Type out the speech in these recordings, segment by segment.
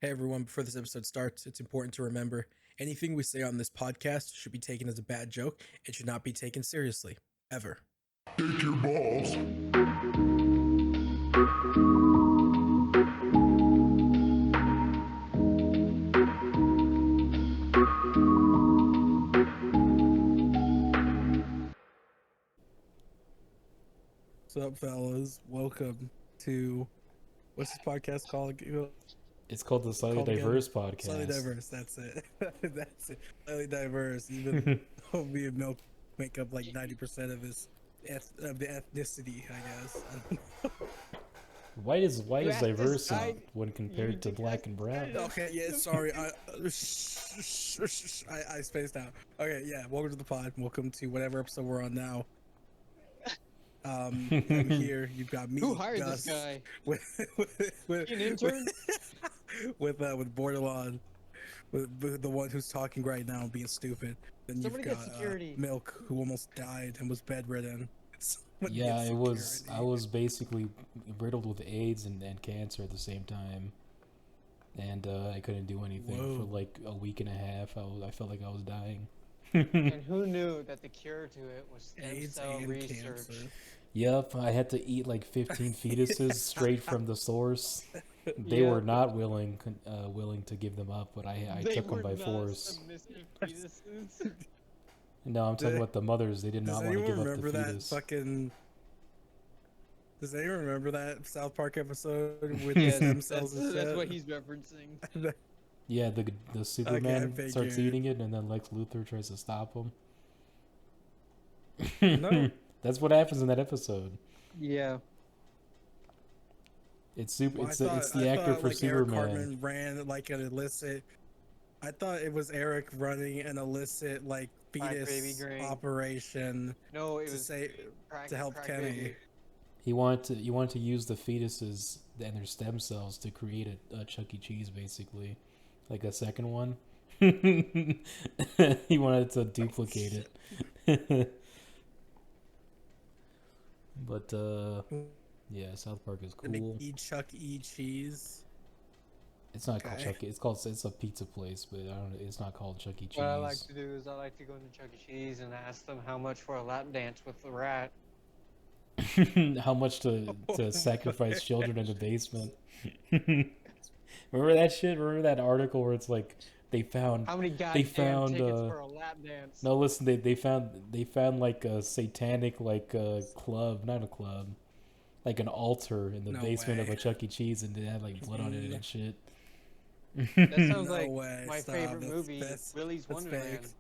Hey everyone, before this episode starts, it's important to remember anything we say on this podcast should be taken as a bad joke and should not be taken seriously, ever. Take your balls. What's up, fellas? Welcome to what's this podcast called? It's called the Slightly Called again? Diverse Slightly Podcast. diverse. That's it. That's it. Slightly diverse. Even though me and Milk make up like 90% of the ethnicity, I guess. I don't know. Why does You asked this diverse guy- when compared to just black asked and this brown? guy. Okay, yeah, sorry. I spaced out. Okay, yeah, welcome to the pod. Welcome to whatever episode we're on now. I'm here. You've got me, Who hired Gus, this guy? with An intern? with Bordelon, with the one who's talking right now, being stupid. Then Somebody you've get got security. Milk, who almost died and was bedridden. Someone Yeah, get it was. security. I was basically riddled with AIDS and cancer at the same time, and I couldn't do anything for Whoa. like a week and a half. I felt like I was dying. And who knew that the cure to it was stem AIDS cell and research? cancer. Yep, I had to eat like 15 fetuses straight from the source. They Yeah. were not willing to give them up, but I They took them were by not force. submissive fetuses. No, I'm talking Does- about the mothers. They did Does not want to anyone give up remember the that fetus. fucking? Does anyone remember that South Park episode with Yes, stem cells and that's shit? what he's referencing. Yeah, the Superman starts figured. eating it, and then Lex Luthor tries to stop him. No. That's what happens in that episode. Yeah. It's super. Well, It's the actor for like Eric Superman. Cartman ran like an illicit. I thought it was Eric running an illicit like Crack baby fetus grain. operation No, it to was say crack, to help crack Kenny. baby. He wanted to use the fetuses and their stem cells to create a Chuck E. Cheese, basically, like a second one. He wanted to duplicate it. But yeah, South Park is The big cool. Chuck E. Cheese. It's not called Okay. Chuck. It's a pizza place, but I don't. It's not called Chuck E. Cheese. What I like to do is I like to go into Chuck E. Cheese and ask them how much for a lap dance with the rat. How much to Oh sacrifice my children in the basement. Remember that shit? Remember that article where it's like they found How many goddamn found, tickets uh, for a lap dance? no, listen, they found like a satanic like club, not a club, like an altar in the No basement of way. a Chuck E. Cheese, and they had like blood on it and shit. That sounds No like way, my stop, favorite that's- movie, that's- Willy's that's Wonderland, fake.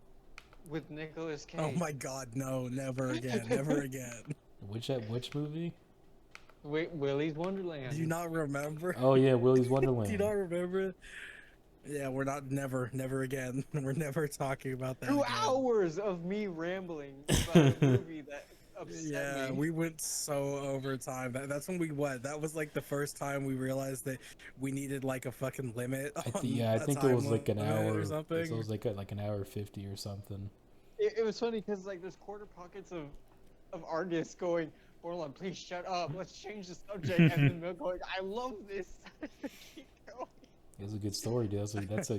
with Nicolas Cage. Oh my God, no, never again, never again. Which movie? Wait, Willy's Wonderland. Do you not remember? Oh yeah, Willy's Do you Wonderland. not remember? Yeah, we're not never again. We're never talking about that. 2 again. hours of me rambling about a movie that upset Yeah, me. we went so over time. That's when we what? That was like the first time we realized that we needed like a fucking limit. I On yeah, I a think it was time like an limit hour or something. It was like an hour 50 or something. It was funny because like there's quarter pockets of artists going, Bordelon, please shut up. Let's change the subject. And then Milk going, I love this. Keep going. It was a good story, dude. That's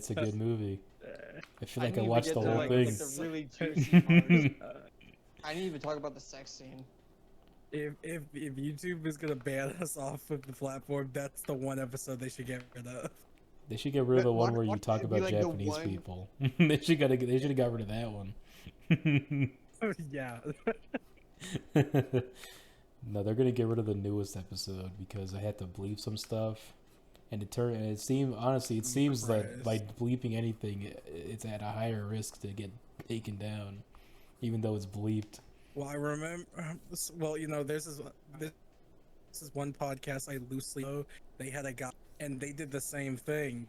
a good movie. I feel like I didn't even watched get the to, whole like, thing. Like the really juicy parts. I didn't even talk about the sex scene. If YouTube is gonna ban us off of the platform, that's the one episode they should get rid of. They should get rid of the one Why- where why you talk can't it be, about like, the Japanese one- people. They should have got rid of that one. Yeah. No, they're gonna get rid of the newest episode because I had to bleep some stuff, and it seems that by bleeping anything, it's at a higher risk to get taken down, even though it's bleeped. Well, I remember. Well, you know, this is one podcast I loosely know. They had a guy, and they did the same thing.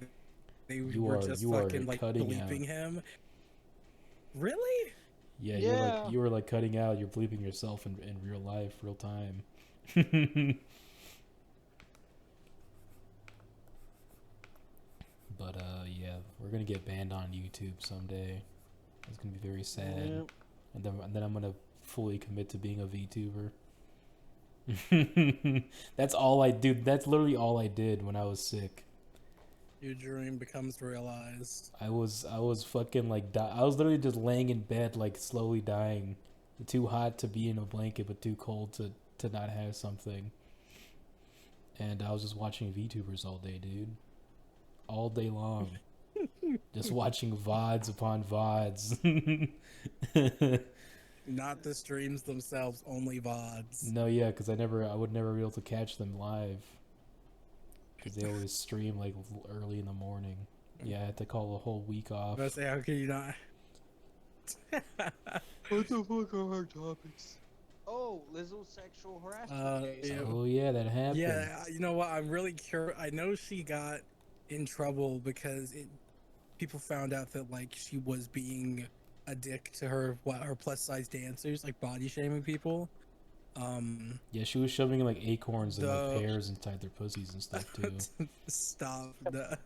They were just you are fucking like cutting bleeping out. him. Really? Yeah, Yeah. you were like cutting out. You're bleeping yourself in real life, real time. But yeah, we're gonna get banned on YouTube someday. It's gonna be very sad. Yep. And then I'm gonna fully commit to being a VTuber. That's all I do. That's literally all I did when I was sick. Your dream becomes realized. I was fucking like I was literally just laying in bed like slowly dying, too hot to be in a blanket but too cold to not have something. And I was just watching VTubers all day, dude, all day long, just watching VODs upon VODs. Not the streams themselves, only VODs. No, yeah, because I would never be able to catch them live. Because they always stream like early in the morning. Yeah, I had to call a whole week off. I was say, how can you not? What the fuck are our topics? Oh, Lizzo's sexual harassment case. Yeah. Oh yeah, that happened. Yeah, you know what? I'm really curious. I know she got in trouble because people found out that like she was being a dick to her plus size dancers, like body shaming people. Yeah, she was shoving like acorns and like pears inside their pussies and stuff too. Stop. But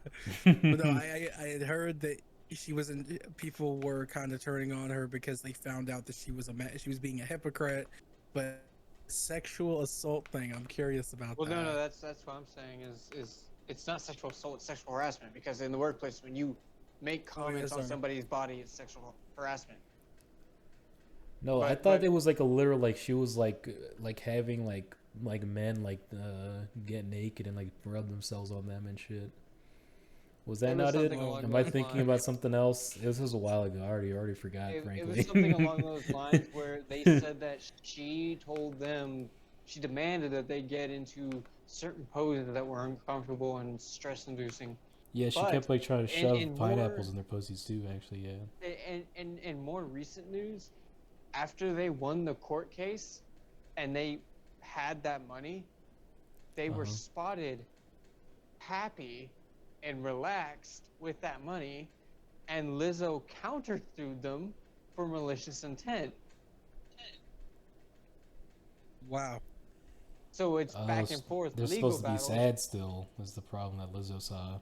no, I had heard that she was in. People were kind of turning on her because they found out that she was being a hypocrite. But sexual assault thing, I'm curious about. Well, that. no, that's what I'm saying is it's not sexual assault, it's sexual harassment, because in the workplace when you make comments on somebody's body, it's sexual harassment. No, I thought it was like a literal like she was like having like men like get naked and like rub themselves on them and shit. Was that not it? Am I thinking about something else? This was a while ago. I already forgot, frankly. It was something along those lines where they said that she told them, she demanded that they get into certain poses that were uncomfortable and stress-inducing. Yeah, she kept like trying to shove pineapples in their pussies too, actually, yeah. And in more recent news, after they won the court case and they had that money, they were spotted happy and relaxed with that money, and Lizzo countersued them for malicious intent. Wow. So it's back and forth. They're legal supposed to be sad still, is the problem that Lizzo saw.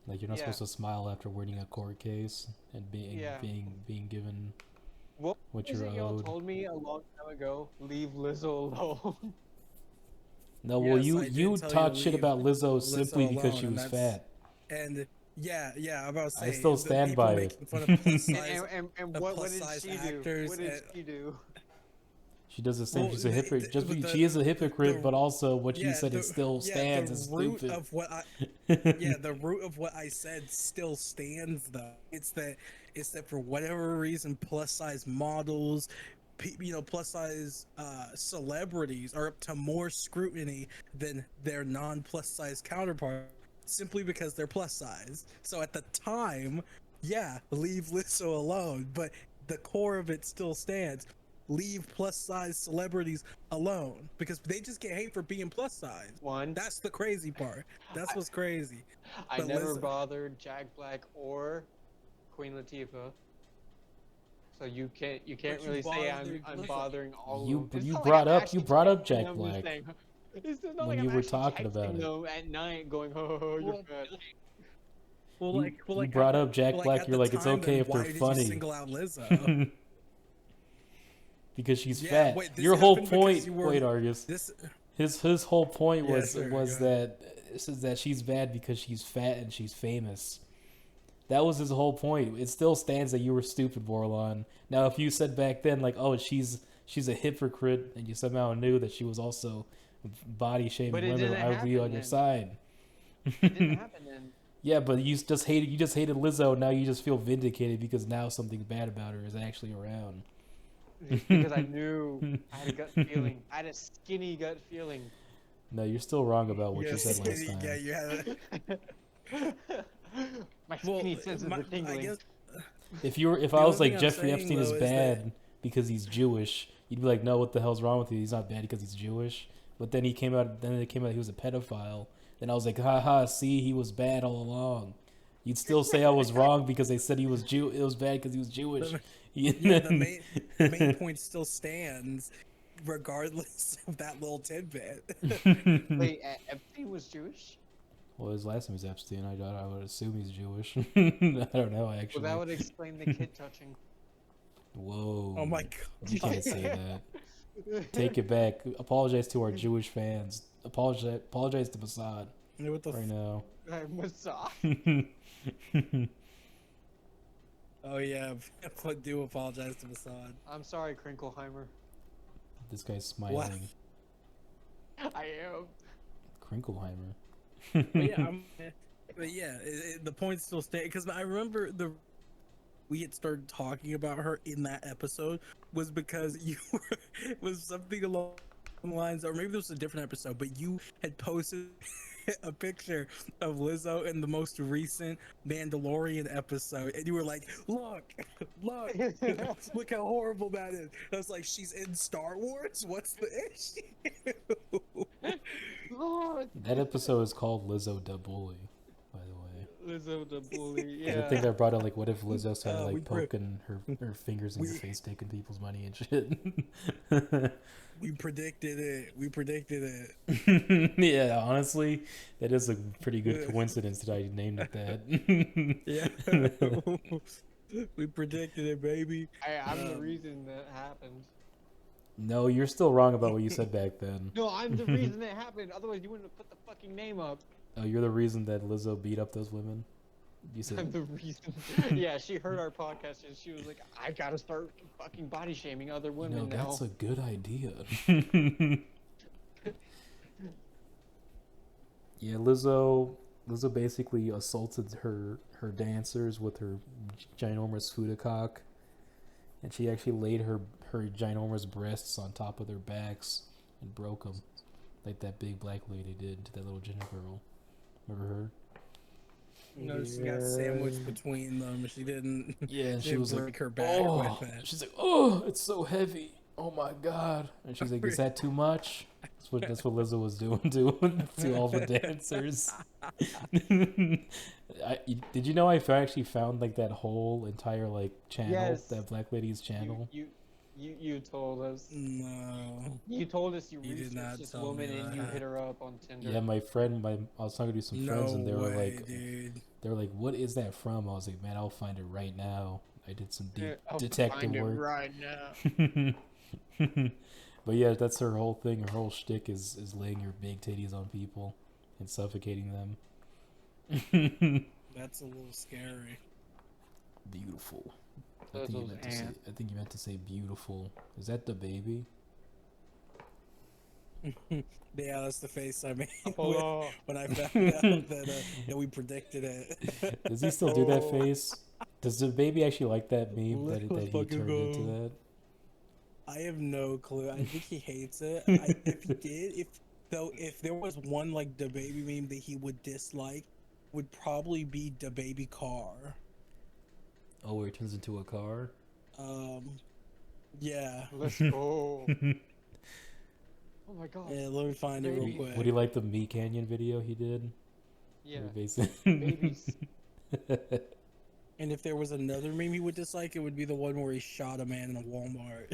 Like, you're not supposed to smile after winning a court case and being given what you're owed. Y'all told me a long time ago, leave Lizzo alone. No, well, you talked shit about Lizzo simply because she was fat. And yeah, I'm about to say. I still stand by it. And what did she do? What did she do? She does the same. She's a hypocrite. She is a hypocrite, but also what she said it still stands as stupid. The root of what I said still stands, though. It's that for whatever reason, plus size models, plus size celebrities are up to more scrutiny than their non-plus size counterpart, simply because they're plus size. So at the time, leave Lizzo alone, but the core of it still stands. Leave plus size celebrities alone, because they just get hate for being plus size. That's the crazy part. That's what's crazy. I never bothered Jack Black or Queen Latifah. So you can't really say I'm bothering all of them. You brought up Jack Black when you were talking about it. At night, going, oh, you're fat. You brought up Jack Black. You're like, it's okay if they're funny. Single out Lizzo? Because she's fat. Your whole point. Wait, Argus. His whole point was that she's bad because she's fat and she's famous. That was his whole point. It still stands that you were stupid, Bordelon. Now, if you said back then, like, oh, she's a hypocrite, and you somehow knew that she was also body shaming women, I would be on your side. It didn't happen then. Yeah, but you just hated Lizzo. Now you just feel vindicated because now something bad about her is actually around. Because I knew, I had a gut feeling. I had a skinny gut feeling. No, you're still wrong about what you said last time. Yeah, you had it. My skinny senses are tingling. If I was like Jeffrey Epstein is bad because he's Jewish, you'd be like, no, what the hell's wrong with you? He's not bad because he's Jewish. But then it came out he was a pedophile. Then I was like, haha, see, he was bad all along. You'd still say I was wrong because they said he was It was bad because he was Jewish. The main point still stands, regardless of that little tidbit. Wait, Epstein was Jewish? Well, his last name is Epstein. I would assume he's Jewish. I don't know, actually. Well, that would explain the kid touching. Whoa. Oh my god. You can't say that. Take it back. Apologize to our Jewish fans. Apologize to Mossad. What the right now. What's up? Oh yeah, I do apologize to Masad. I'm sorry, Krinkleheimer. This guy's smiling. I am. Krinkleheimer. But yeah, the point still stays because I remember we had started talking about her in that episode was because you was something along the lines, or maybe this was a different episode, but you had posted a picture of Lizzo in the most recent Mandalorian episode, and you were like, look, look how horrible that is. I was like, she's in Star Wars? What's the issue? Lord. That episode is called Lizzo the Bully, by the way. Lizzo the bully. I Yeah. think I brought up like, what if Lizzo started we like poking her fingers in your we- face, taking people's money and shit. We predicted it. Yeah, honestly, that is a pretty good coincidence that I named it that. Yeah. We predicted it, baby. I'm the reason that happened. No, you're still wrong about what you said back then. No, I'm the reason it happened. Otherwise, you wouldn't have put the fucking name up. Oh, you're the reason that Lizzo beat up those women? You said... I'm the reason. Yeah, she heard our podcast and she was like, I gotta start fucking body shaming other women now. That's a good idea. Yeah, Lizzo basically assaulted her dancers with her ginormous fudacock, and she actually laid her ginormous breasts on top of their backs and broke them, like that big black lady did to that little ginger girl. Remember her? No, she got sandwiched between them. She didn't. Yeah, she didn't was break like, her back "Oh," with it. she's like, "Oh, it's so heavy. Oh my god!" And she's like, "Is that too much?" That's what Lizzo was doing to all the dancers. Did you know I actually found like that whole entire like channel, Yes. that black lady's channel? You told us. No. You told us you You did not researched this tell me woman and you that. hit her up on Tinder. Yeah, my friend, I was talking to some friends, and they were like, dude. they were like, "What is that from?" I was like, "Man, I'll find it right now." I did some deep I'll detective find it work. right now. But yeah, that's her whole thing. Her whole shtick is laying your big titties on people and suffocating them. That's a little scary. Beautiful. I Those think, you was meant to say, ants. I think you meant to say beautiful. Is that the baby? Yeah, that's the face I made Apollo. when I found out that we predicted it. Does he still do that face? Does the baby actually like that meme that he Fucking turned into go. that? I have no clue. I think he hates it. If he did, if there was one like the baby meme that he would dislike, would probably be the baby car. Oh, where it turns into a car? Yeah. Let's go. Oh my god. Yeah, let me find it real Baby. quick. Would he like the Me Canyon video he did? Yeah. Where basically- Babies. And if there was another meme he would dislike, it would be the one where he shot a man in a Walmart.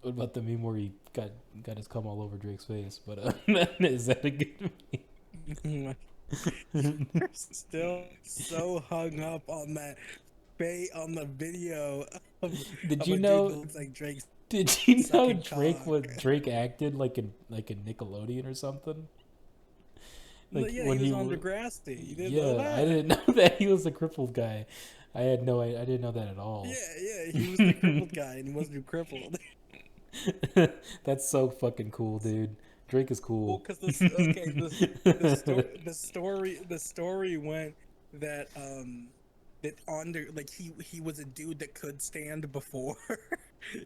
What about the meme where he got his cum all over Drake's face? But is that a good meme? You're still so hung up on that on the video. Did of you a dude know? that looks like Drake's Did you know sucking Drake acted like a Nickelodeon or something? Like yeah, when he was on wa- Degrassi. You didn't Yeah, know that? I didn't know that he was a crippled guy. I didn't know that at all. Yeah, he was the crippled guy, and he wasn't crippled. That's so fucking cool, dude. Drake is Well, cool. because the story went that he was a dude that could stand before.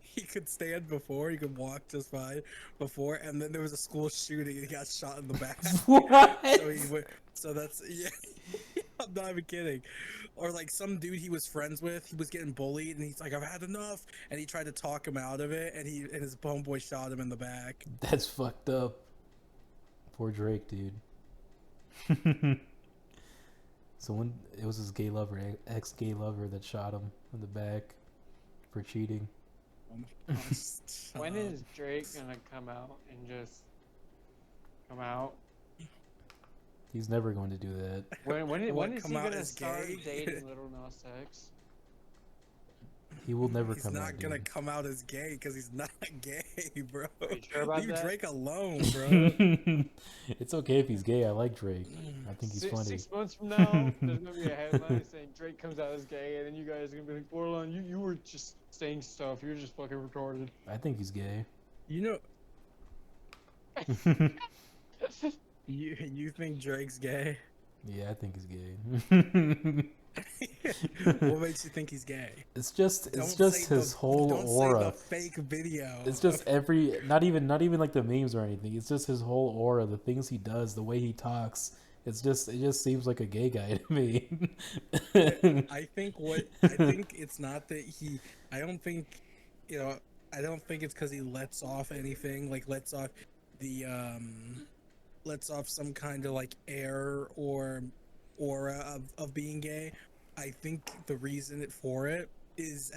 He could stand before. He could walk just fine before, and then there was a school shooting, and he got shot in the back. What? So that's yeah. I'm not even kidding. Or like some dude he was friends with, he was getting bullied, and he's like, "I've had enough," and he tried to talk him out of it, and his homeboy shot him in the back. That's fucked up. Poor Drake, dude. So when it was his gay lover, ex-gay lover, that shot him in the back for cheating. When is Drake gonna come out and just come out? He's never going to do that. When is What, he come out gonna as start gay? dating Little Nas X? He will never He's come not out, gonna dude. come out as gay because he's not gay, bro. Are you sure about Leave that? Drake alone, bro. It's okay if he's gay. I like Drake. I think he's funny. 6 months from now, there's gonna be a headline saying Drake comes out as gay, and then you guys are gonna be like, Bordelon, you were just saying stuff. You're just fucking retarded. I think he's gay. You know, you think Drake's gay? Yeah, I think he's gay. What makes you think he's gay? It's just Say his whole don't aura. Say the fake video. It's just not even like the memes or anything. It's just his whole aura, the things he does, the way he talks. It just seems like a gay guy to me. I think it's not that he. I don't think, I don't think it's because he lets off anything, like lets off some kind of like air or aura of being gay. I think the reason for it is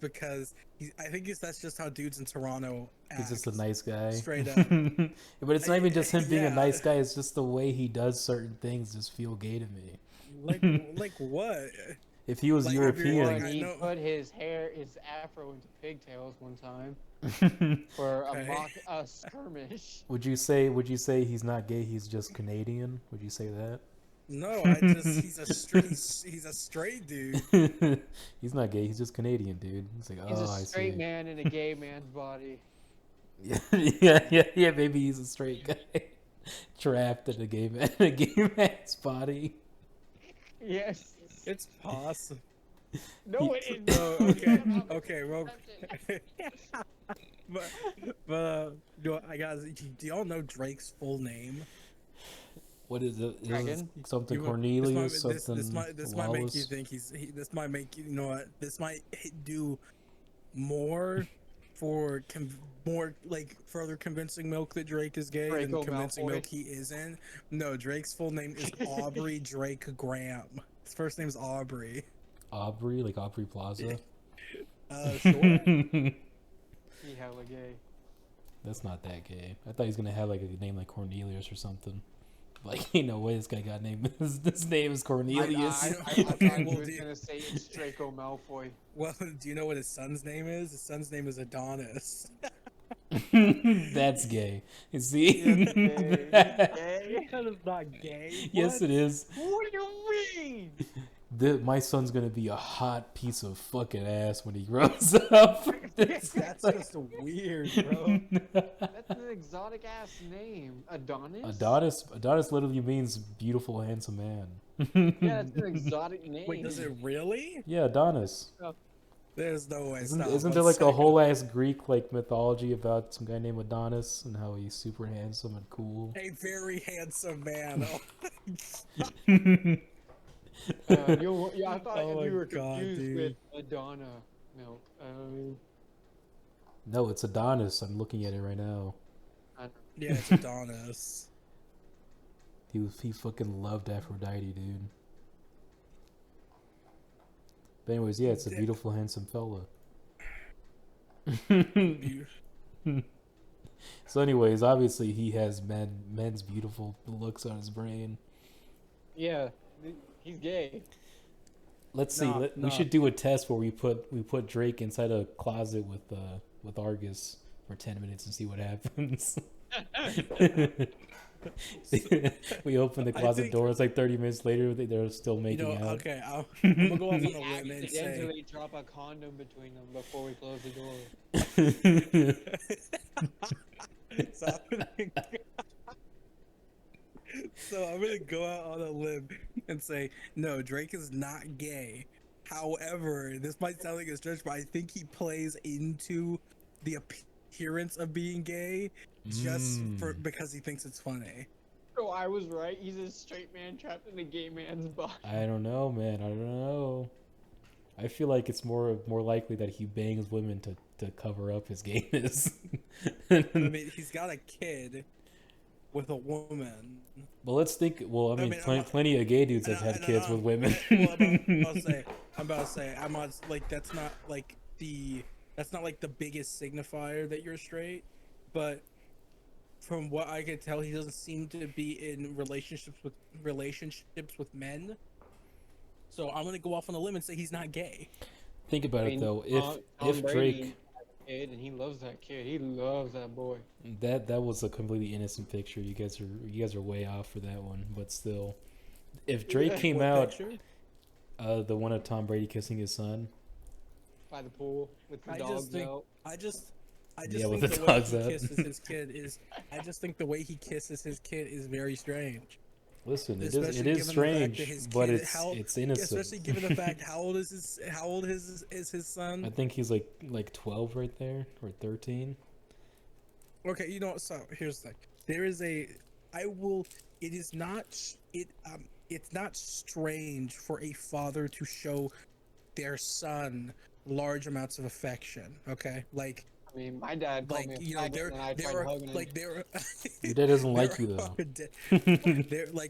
because I think that's just how dudes in Toronto act. He's just a nice guy. Straight up. But it's not even just him being a Yeah. nice guy. It's just the way he does certain things just feel gay to me. Like what? If he was Like, European, Like, I he know- put his afro into pigtails one time for Okay. a skirmish. would you say he's not gay? He's just Canadian. Would you say that? No, he's a straight dude. He's not gay. He's just Canadian, dude. It's like, He's oh, a I straight see. man in a gay man's body. Yeah. Maybe he's a straight guy trapped in a gay man's body. Yes. It's possible. No, it isn't. Oh, okay, well, but do y'all know Drake's full name? What is it? Is Dragon? it something You- Cornelius? This Something might make you Wallace? think this might make you know what? This might do more for more like further convincing Milk that Drake is gay Draco than convincing Malfoy. Milk he isn't. No, Drake's full name is Aubrey Drake Graham. His first name's Aubrey. Aubrey, like Aubrey Plaza. Sure. He hella gay. That's not that gay. I thought he was gonna have like a name like Cornelius or something. Like, no way this guy got named. His name is Cornelius. I Okay, thought he well, was dude. gonna say it's Draco Malfoy. Well, do you know what his son's name is? His son's name is Adonis. That's gay. You see? Gay. That is not gay. Yes, it is. What do you mean? My son's gonna be a hot piece of fucking ass when he grows up. That's just weird, bro. That's an exotic ass name. Adonis? Adonis literally means beautiful, handsome man. Yeah, that's an exotic name. Wait, does it really? Yeah, Adonis. There's no way. Isn't there like a whole ass Greek like mythology about some guy named Adonis and how he's super handsome and cool? A very handsome man. I thought Oh you my were God, confused dude. with Adana milk. No, it's Adonis. I'm looking at it right now. Yeah, it's Adonis. He fucking loved Aphrodite, dude. But anyways, yeah, it's a beautiful, handsome fella. So anyways, obviously he has men's beautiful looks on his brain. Yeah, he's gay. Let's see. No. We should do a test where we put Drake inside a closet with Argus for 10 minutes and see what happens. We open the closet door. It's like 30 minutes later. They're still making out. Okay, I'm gonna go off on We a limb and say. accidentally drop a condom between them before we close the door. So I'm gonna go out on a limb and say no, Drake is not gay. However, this might sound like a stretch, but I think he plays into the appearance of being gay just because he thinks it's funny. So I was right. He's a straight man trapped in a gay man's body. I don't know, man. I don't know. I feel like it's more likely that he bangs women to cover up his gayness. I mean, he's got a kid with a woman. Well, let's think. Well, I mean, I'm plenty of gay dudes have had kids with women. Well, I'm about to say, like that's not like the biggest signifier that you're straight, but from what I can tell, he doesn't seem to be in relationships with men. So I'm gonna go off on a limb and say he's not gay. Think about it though. Tom If Brady Drake, has a kid, and he loves that kid. He loves that boy. that was a completely innocent picture. You guys are way off for that one, but still, if Drake came What out, picture? the one of Tom Brady kissing his son. By the pool with the I dogs just think out. I just Yeah, with think the the way dogs he out. kisses his kid is I just think the way he kisses his kid is very strange. Listen, it Especially is given the fact that strange, his but kid it's innocent. especially given the fact how old is his son? I think he's like 12 right there, or 13. Okay, you know, so here's the thing. There is a I will it is not it's not strange for a father to show their son large amounts of affection, okay? Like I mean, my dad called me a you know, faggot, and I tried there are hugging him. like there Your dad doesn't there like you though.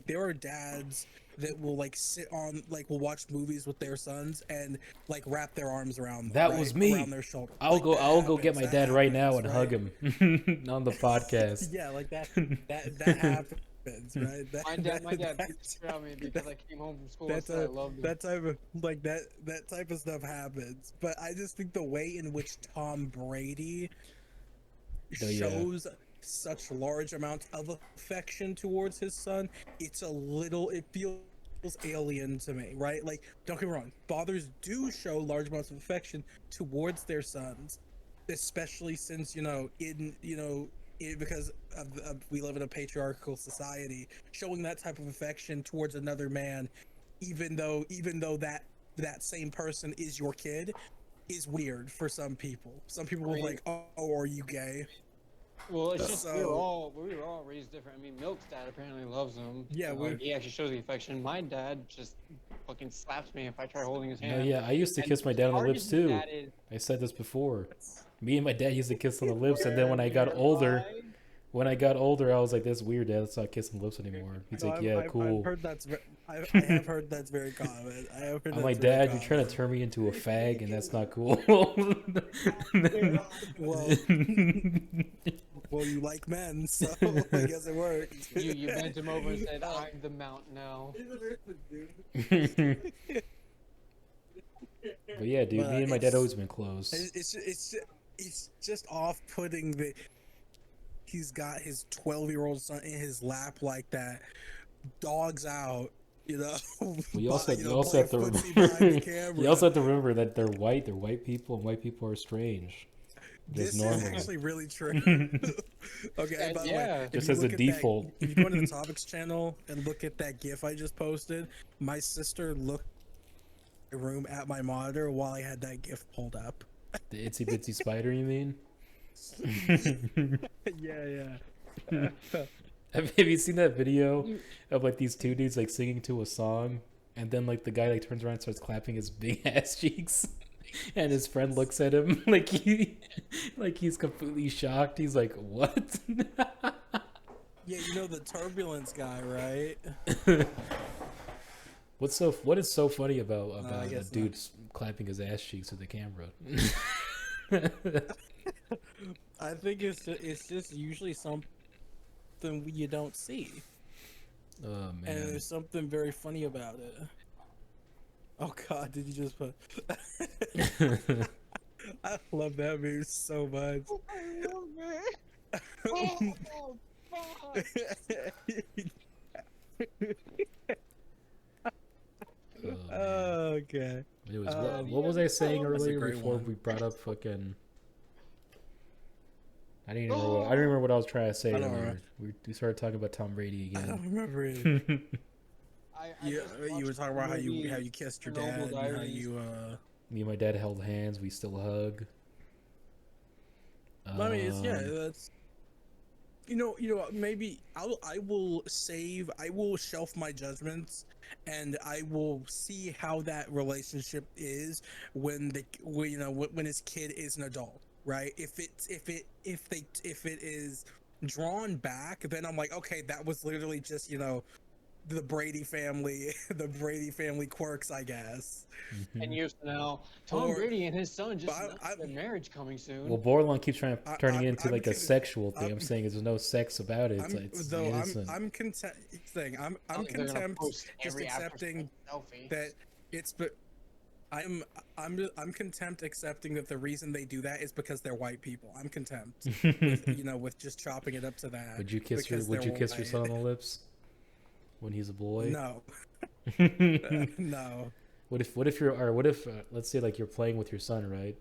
there are dads that will like sit on like will watch movies with their sons and like wrap their arms around them, That right? was me. Around their shoulder. I'll Like, go. that I'll go get happens, my that dad right now and happens, hug him on the podcast. Yeah, like that happens, right? My dad That's- pissed at me because I came home from school and that's said I loved him. that type of like that type of stuff happens. But I just think the way in which Tom Brady Oh, yeah. shows such large amounts of affection towards his son, it feels alien to me, right? Like, don't get me wrong, fathers do show large amounts of affection towards their sons, especially since because we live in a patriarchal society. Showing that type of affection towards another man, even though that same person is your kid, is weird for some people. Some people are like, "Oh, are you gay?" Well, it's just we were So- all raised different. I mean, Milk's dad apparently loves him. Yeah, he actually shows the affection. My dad just fucking slaps me if I try holding his No, hand. yeah, I used to And kiss my dad on the hard lips as too. that is- I said this before. Me and my dad used to kiss on the lips, and then when I got older, I was like, "That's weird, Dad. Let's not kiss on the lips anymore." He's like, "Yeah, cool." I've heard I have heard that's very common. I have heard I'm that's like, very "Dad, you're common. trying to turn me into a fag, and that's not cool." Well, you like men, so I guess it worked. You bent him over and said, "I'm the mount now." But yeah, dude, me and my dad always been close. It's just off-putting that he's got his 12-year-old son in his lap like that, dogs out, you know. Well, you also playing have to footsie behind the remember. camera. You also have to remember that they're white. They're white people, and white people are strange. This Just normal. is actually really true. Okay, and by the way, Just if you as a look at default. if you go to the topics channel and look at that GIF I just posted, my sister looked in the room at my monitor while I had that GIF pulled up. The itsy bitsy spider, you mean? Yeah. Have you seen that video of like these two dudes like singing to a song, and then like the guy like turns around and starts clapping his big ass cheeks, and his friend looks at him like he's completely shocked. He's like, "What?" Yeah, you know the turbulence guy, right? What is so funny about I a guess dude clapping his ass cheeks to the camera? I think it's just usually something you don't see, Oh and man. there's something very funny about it. Oh God, did you just put? I love that move so much. I love it. Oh, fuck. Oh, man. Okay. Anyways, what was I saying that's a earlier great before one. we brought up fucking? I don't even remember. I don't remember what I was trying to say I don't earlier. remember. We started talking about Tom Brady I don't again. remember it. You were talking about how you kissed your dad, and how you Me and my dad held hands. We still hug. I mean, that's maybe I will shelf my judgments, and I will see how that relationship is when his kid is an adult, right? If it is drawn back, then I'm like, okay, that was literally just the Brady family quirks, I guess. 10 years from now, Tom Or- Brady and his son just but I- announced their marriage coming soon. Well, Bordelon keeps trying to turn it into I'm like a con- sexual thing. I'm I'm- saying there's no sex about it. It's innocent. I'm content. I'm They're gonna content post just every after accepting selfie. that it's but I'm I'm contempt accepting that the reason they do that is because they're white people. I'm contempt with just chopping it up to that. Would you kiss because your they're son white. on the lips when he's a boy? No. No. What if let's say like you're playing with your son, right?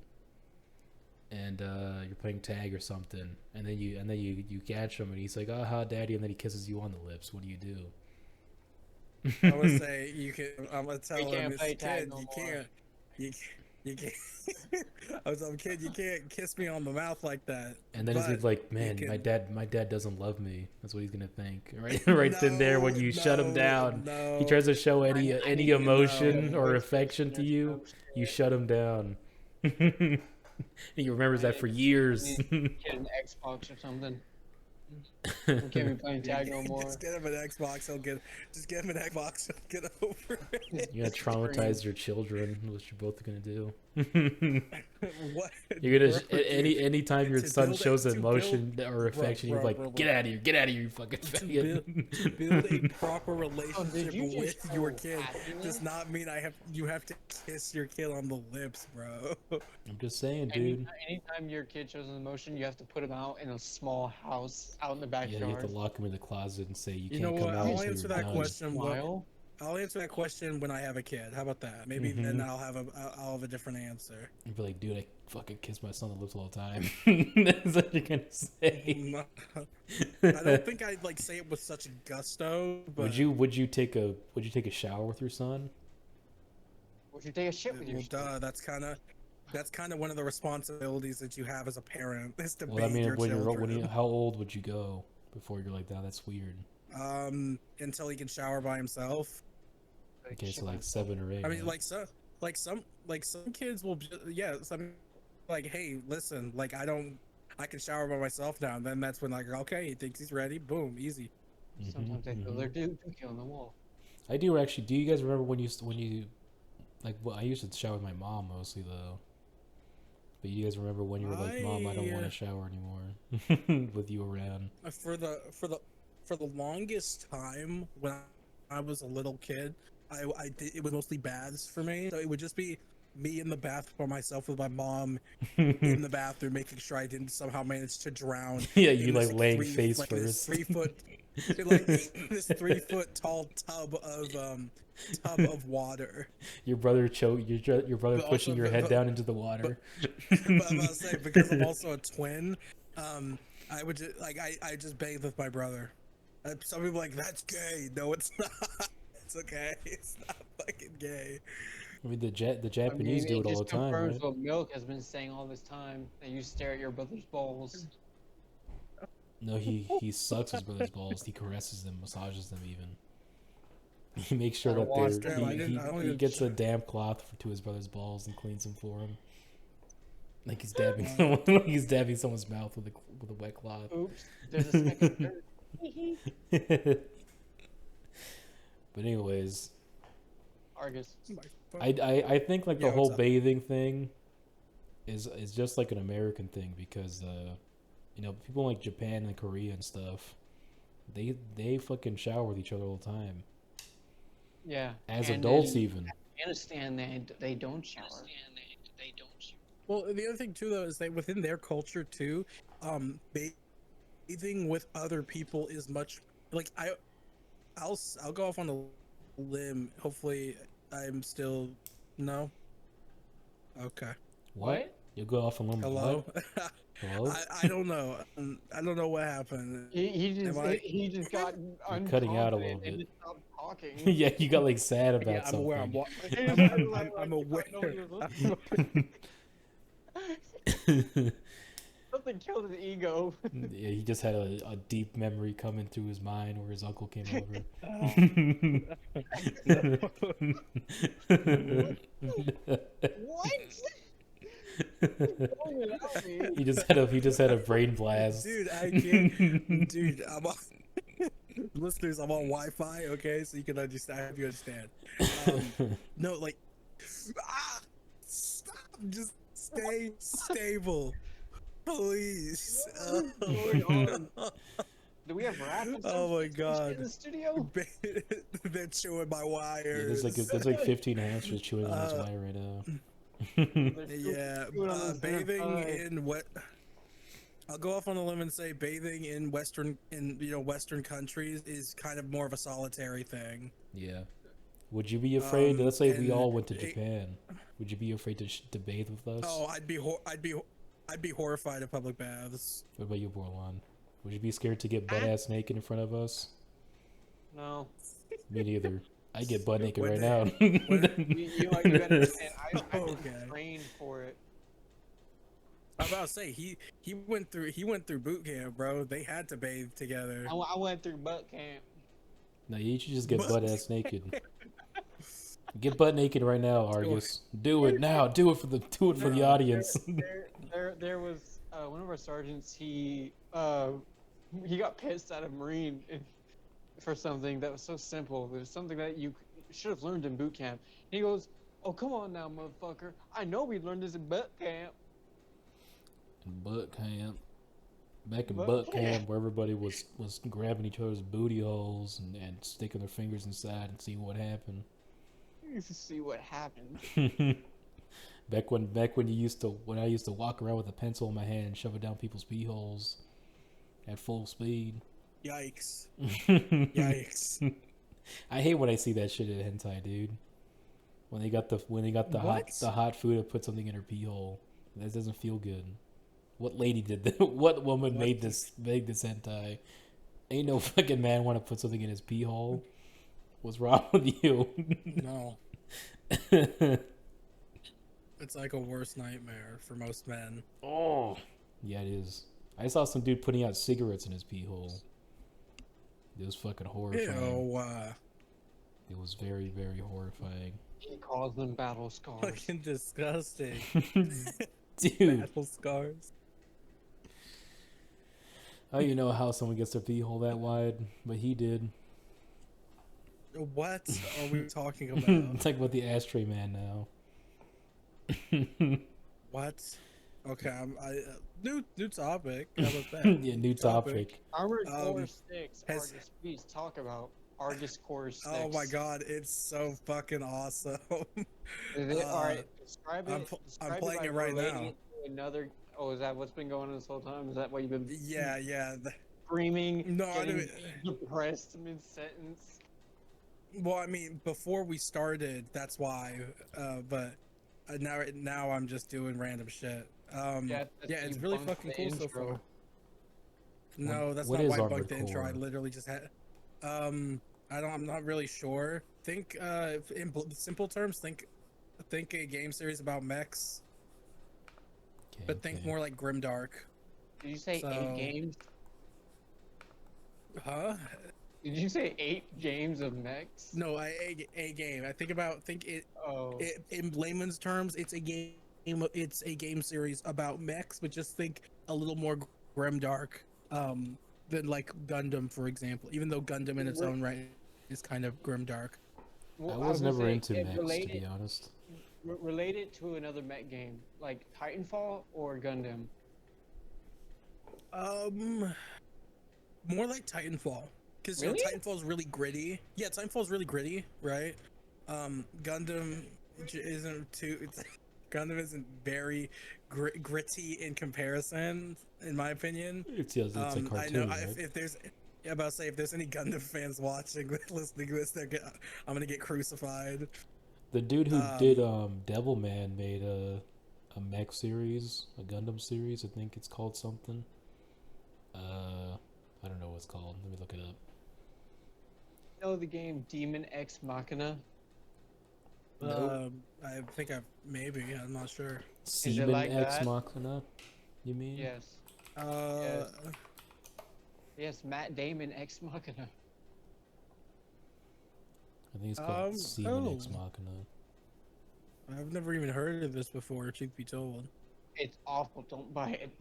And you're playing tag or something, and then you catch him, and he's like, "Aha, daddy," and then he kisses you on the lips. What do you do? I would say you can. I'm gonna tell We him, can't play kid, tag no you more. can't, you can't. I was like, kid, you can't kiss me on the mouth like that. And then he's gonna But be like, "Man, can- my dad doesn't love me." That's what he's gonna think, right? Right then there, when you shut him down, No, he tries to show any emotion no. or affection to you. You shut him down. He remembers that for years. Get an Xbox or something. We can't be playing tag no more. Just get him an Xbox. Just get him an Xbox. He'll get over it. You're gonna traumatize your children, which you're both gonna do. What? You're gonna Bro, any time your to son build shows to emotion build- or affection, you're like, bro. get out of here, you fucking faggot. To build a proper relationship you just with your show kid happiness? does not mean you have to kiss your kid on the lips, bro. I'm just saying, dude. Anytime your kid shows an emotion, you have to put him out in a small house out in the Yeah, backyard. you have to lock him in the closet and say you You know can't come what? out. I'll until answer you're that done. question. Smile. I'll answer that question when I have a kid. How about that? Maybe then I'll have a different answer. You'd be like, dude, I fucking kiss my son on the lips all the time. That's what you're gonna say. I don't think I'd like say it with such gusto. But Would you take a shower with your son? Would you take a shit with your well, duh, that's kind of one of the responsibilities that you have as a parent is to Well, I bathe mean, your children. how old would you go before you're like, nah, that's weird? Until he can shower by himself. Okay, so like 7 or 8. I mean, right? some kids will, like, hey, listen, like I can shower by myself now. And then that's when like, okay, he thinks he's ready. Boom, easy. Sometimes they feel their dookie on the wall. I do actually. Do you guys remember when you like? Well, I used to shower with my mom mostly though. But you guys remember when you were like, "Mom, I don't want to shower anymore," with you around? For the longest time when I was a little kid, I did, it was mostly baths for me. So it would just be me in the bath by myself with my mom in the bathroom, making sure I didn't somehow manage to drown. Yeah, you like laying face first. This 3 foot, like this 3 foot tall tub of water. Your brother pushing your head down into the water. But I'm gonna say, because I'm also a twin, I would just I just bathe with my brother. Some people are like, that's gay. No, it's not. It's okay. It's not fucking gay. I mean, the Japanese do it all the time, right? What Milk has been saying all this time, that you stare at your brother's balls. No, he sucks his brother's balls. He caresses them, massages them even. He makes sure that he gets a damp cloth to his brother's balls and cleans them for him. Like he's dabbing someone, like he's dabbing someone's mouth with a wet cloth. Oops, there's a speck of dirt. But anyways, Argus. I think like the Yeah, whole what's up? bathing thing is just like an American thing because people like Japan and Korea and stuff, they fucking shower with each other all the time. Yeah. As and adults in even. Afghanistan, they don't shower. Well, the other thing too, though, is that within their culture too, bathing with other people is much like I'll go off on a limb. Hopefully, I'm still no. Okay. What? You go off on limb. Hello. What? Hello? I don't know. I don't know what happened. He just got You're cutting out a little unconfident and bit. just stopped talking. Yeah, you got like sad about Yeah, I'm aware. something. I'm aware. Something killed his ego. Yeah, he just had a deep memory come into his mind where his uncle came over. What? He just had a brain blast. Dude, I can't. Dude, I'm on. Listeners, I'm on Wi-Fi. Okay, so you can understand. I hope you understand. No, like, stop. Just stay stable, please. Do we have rap and Oh my shit god. in the studio? They're chewing my wires. Yeah, there's like 15 hamsters chewing on this wire right now. Yeah, chewing on this bathing pie. in what? I'll go off on a limb and say bathing in Western countries is kind of more of a solitary thing. Yeah. Would you be afraid? Let's say we and all went to Japan. Would you be afraid to bathe with us? Oh, I'd be horrified of public baths. What about you, Bordelon? Would you be scared to get butt ass naked in front of us? No. Me neither. I get butt naked right When now. You gotta understand. I Okay. trained for it. I'm about to say he went through boot camp, bro. They had to bathe together. I went through butt camp. No, you should just get butt ass naked. Get butt naked right now, Argus. Do it now. Do it for the audience. There was one of our sergeants. He got pissed at a Marine for something that was so simple. It was something that you should have learned in boot camp. He goes, "Oh, come on now, motherfucker! I know we learned this in boot camp." Butt camp. Back in butt camp, where everybody was grabbing each other's booty holes and sticking their fingers inside and seeing what happened. To see what happened. Back when I used to walk around with a pencil in my hand and shove it down people's pee holes at full speed. Yikes! Yikes! I hate when I see that shit in hentai, dude. When they got the hot food to put something in her pee hole, that doesn't feel good. What lady did that? What woman made this hentai? Ain't no fucking man want to put something in his pee hole. What's wrong with you? No. It's like a worst nightmare for most men. Oh. Yeah, it is. I saw some dude putting out cigarettes in his pee hole. It was fucking horrifying. Ew, It was very, very horrifying. He calls them battle scars. fucking disgusting. Dude. Battle scars. I don't even know how someone gets their pee hole that wide, but he did. What are we talking about? It's like about the ashtray man now. What? Okay, new topic. How about that? Yeah, new topic. Armored Core 6. has- Argus, please talk about Argus Core 6. Oh my god, it's so fucking awesome. Alright, describe it. I'm playing by it right relating now. it to another. Oh, is that what's been going on this whole time? Is that what you've been Yeah. screaming? No, I getting don't- depressed mid sentence. Well, I mean, before we started, that's why. But now I'm just doing random shit. Yeah, it's really fucking cool so far. No, that's What not is why I Armored bugged the intro. I Core? literally just had. I'm not really sure. Think in simple terms. Think a game series about mechs, Okay, but think okay. more like grimdark. Did you say So- 8 games? Huh? Did you say 8 games of mechs? No, a game. I think it. Oh. In layman's terms, it's a game. It's a game series about mechs, but just think a little more grimdark than like Gundam, for example. Even though Gundam in its own right is kind of grimdark. I Well, was gonna never say, into it mechs, to related- be honest. Related to another mech game, like Titanfall or Gundam. More like Titanfall, because Really? Titanfall's really gritty. Yeah, Titanfall's really gritty, right? Gundam isn't too. Gundam isn't very gritty in comparison, in my opinion. It's a cartoon, I know right? if there's. Yeah, about to say if there's any Gundam fans watching, listening to this, I'm gonna get crucified. The dude who did Devilman made a mech series, a Gundam series. I think it's called something. I don't know what it's called. Let me look it up. You know the game Demon X Machina? Nope. I think maybe. I'm not sure. it Seaman like X that? Machina. You mean? Yes. Yes. Yes, Matt Damon Ex Machina. I think it's called Seaman X oh. Machina. I've never even heard of this before, truth be told. It's awful. Don't buy it.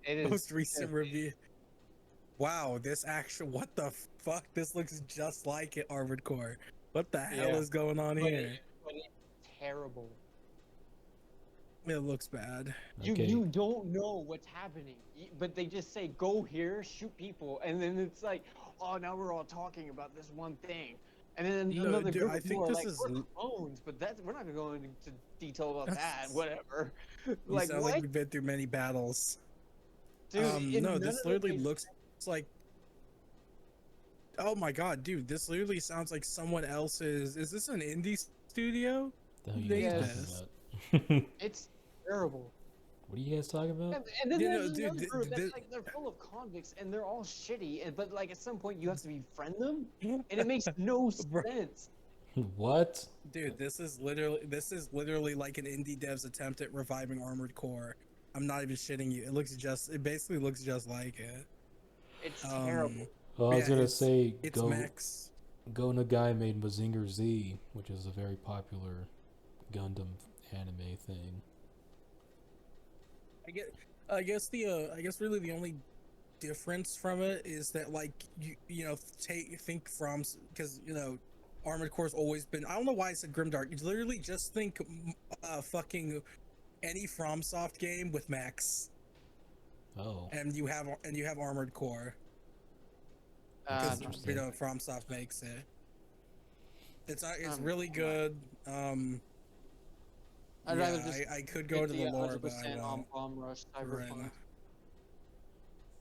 It is. Most recent review. Wow, what the fuck? This looks just like it, Armored Core. What the hell Yeah. is going on But here? it's terrible. It looks bad. Okay. You don't know what's happening, but they just say go here, shoot people, and then it's like, oh, now we're all talking about this one thing, and then No, another dude, group I of people think are this like, is. we're clones, but we're not gonna go into detail about that. Whatever. You Like sound like what, we've been through many battles. dude? No, None this of literally it looks like. Oh my god, dude, this literally sounds like someone else's. Is this an indie studio? The hell Who you made guys this? talking about? it's terrible. What are you guys talking about? And then You there's know, dude, another group that's like they're full of convicts and they're all shitty, but like at some point you have to befriend them, and it makes no Bro. sense. What? Dude, this is literally like an indie dev's attempt at reviving Armored Core. I'm not even shitting you. It basically looks just like it. It's terrible. Well, I was Yeah, gonna say it's mechs. Go Nagai made Mazinger Z, which is a very popular Gundam anime thing. I guess really the only difference from it is that like think from, because Armored Core's always been, I don't know why I said Grimdark. You literally just think fucking any FromSoft game with mechs. Oh. And you have Armored Core. Because FromSoft makes it. It's really good. I'd rather just I could go to the lore, but I 100% on won't. Bomb Rush Cyberpunk.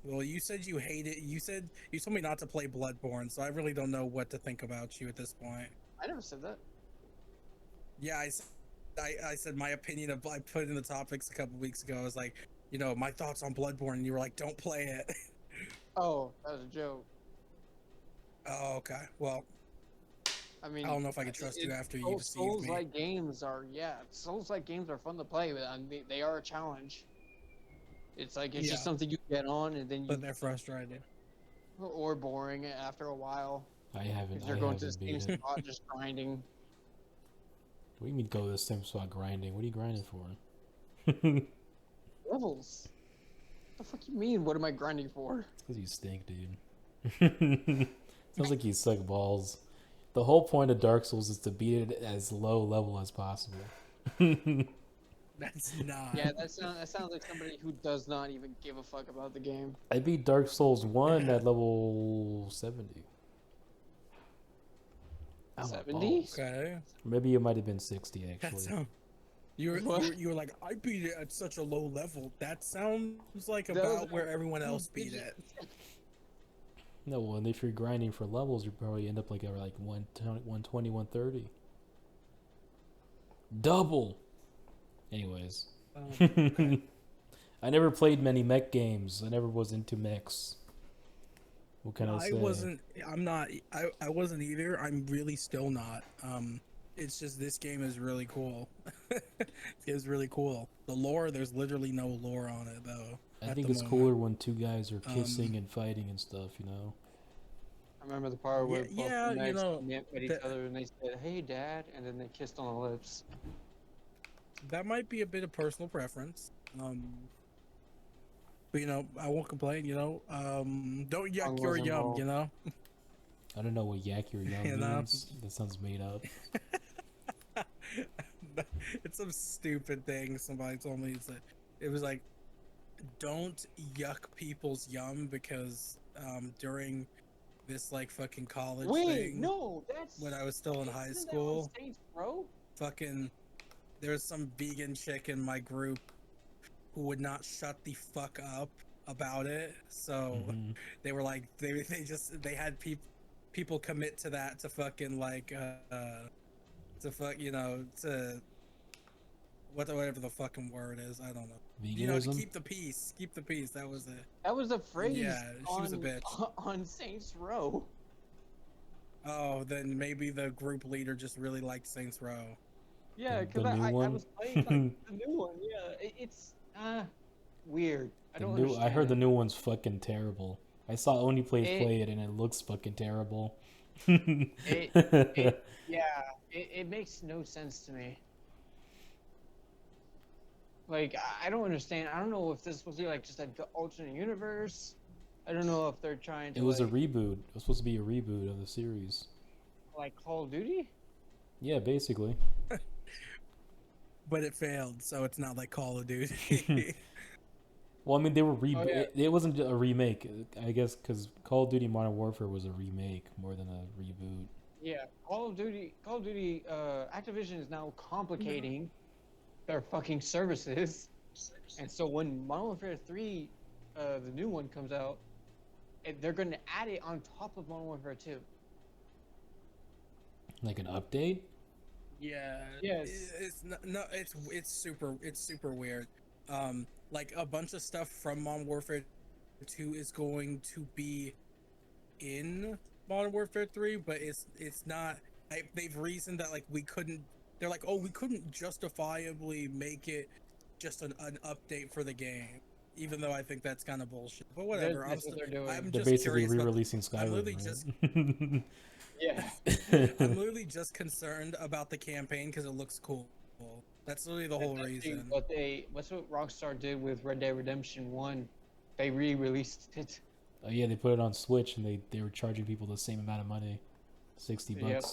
Well, you said you hate it. You told me not to play Bloodborne, so I really don't know what to think about you at this point. I never said that. Yeah, I said my opinion of, I put in the topics a couple weeks ago. I was like, my thoughts on Bloodborne, and you were like, don't play it. Oh, that was a joke. Oh, okay. Well, I mean, I don't know if I can trust you after you deceived me. Souls-like games are fun to play, but they are a challenge. It's like it's just something you get on and then But they're frustrating. Or boring after a while. I haven't. If you're going to the same spot just grinding. What do you mean go to the same spot grinding? What are you grinding for? Levels. What the fuck you mean? What am I grinding for? Because you stink, dude. Sounds like you suck balls. The whole point of Dark Souls is to beat it as low level as possible. That's not. Yeah, that sounds like somebody who does not even give a fuck about the game. I beat Dark Souls 1 at level 70. 70? Okay. Maybe it might have been 60 actually. You were like, I beat it at such a low level. That sounds like about where everyone else beat it. No, well, and if you're grinding for levels, you probably end up like at 120, 130. Double! Anyways. I never played many mech games. I never was into mechs. What can I say? I wasn't either. I'm really still not. It's just this game is really cool. It's really cool. The lore, there's literally no lore on it though. I think it's cooler when two guys are kissing and fighting and stuff, I remember the part where both met each other and they said, "Hey, Dad," and then they kissed on the lips. That might be a bit of personal preference. But I won't complain. Don't yuck your yum. I don't know what yak your yum means. That sounds made up. It's some stupid thing somebody told me. It was like, don't yuck people's yum, because during this like fucking college thing. No, that's when I was still in high school. Saints Row? Fucking, there was some vegan chick in my group who would not shut the fuck up about it. So they were like, they had people commit to that, to fucking like to whatever the fucking word is, I don't know. Veganism? To keep the peace. Keep the peace. That was it. That was a phrase. Yeah, she was a bitch. On Saints Row. Oh, then maybe the group leader just really liked Saints Row. Yeah, because I was playing like, the new one. Yeah, it's weird. I heard the new one's fucking terrible. I saw OnlyPlays play it and it looks fucking terrible. It makes no sense to me. Like, I don't understand. I don't know if this is supposed to be like just an alternate universe. I don't know if they're trying to. It was a reboot. It was supposed to be a reboot of the series. Like Call of Duty? Yeah, basically. but it failed, so it's not like Call of Duty. Well, I mean, they were Oh yeah, it wasn't a remake, I guess, because Call of Duty Modern Warfare was a remake more than a reboot. yeah. Call of Duty. Activision is now complicating their fucking services, and so when Modern Warfare 3, the new one comes out, they're going to add it on top of Modern Warfare 2. Like an update? Yeah, Yes. it's no, it's super weird. Like a bunch of stuff from Modern Warfare 2 is going to be in Modern Warfare 3, but it's not. They've reasoned that like we couldn't. They're like, oh, we couldn't justifiably make it just an update for the game, even though I think that's kind of bullshit. But whatever. That's what they're doing. I'm They're just basically curious about re-releasing I'm Skyrim, literally right? just Yeah. I'm literally just concerned about the campaign because it looks cool. That's literally the whole That's actually reason. what's what Rockstar did with Red Dead Redemption 1. They re-released it. Oh yeah, they put it on Switch and they were charging people the same amount of money, $60. Yep.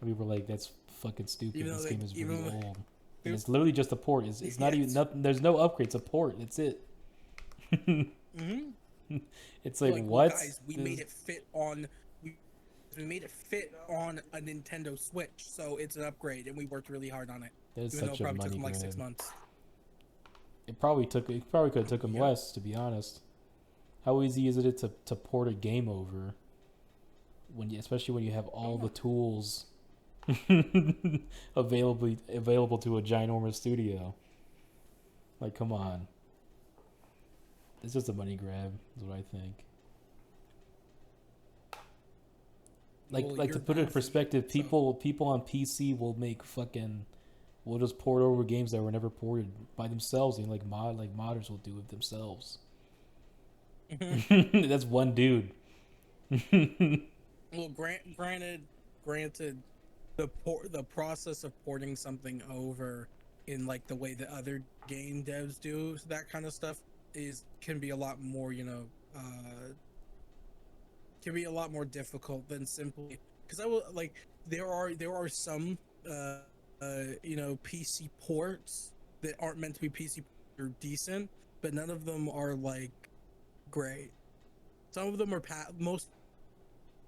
And we were like, that's fucking stupid. Even though This they- game is even really though- old. And it's literally just a port. It's not even nothing. There's no upgrade. It's a port. That's it. Mm-hmm. It's like Well, what? guys, we made it fit on. We made it fit on a Nintendo Switch, so it's an upgrade, and we worked really hard on it. That's Even though it such a probably took money them like grab. 6 months. It probably could have took them Yeah. less, to be honest. How easy is it to port a game over especially when you have all the tools available to a ginormous studio? Like, come on. It's just a money grab, is what I think. Like Well, to you're put it in goofy, perspective, so- people on PC will will just port over games that were never ported by themselves, and modders will do it themselves. That's one dude. Well, granted, the process of porting something over in like the way that other game devs do that kind of stuff can be a lot more, can be a lot more difficult than simply because I will like there are some PC ports that aren't meant to be PC or decent, but none of them are like great. Some of them are most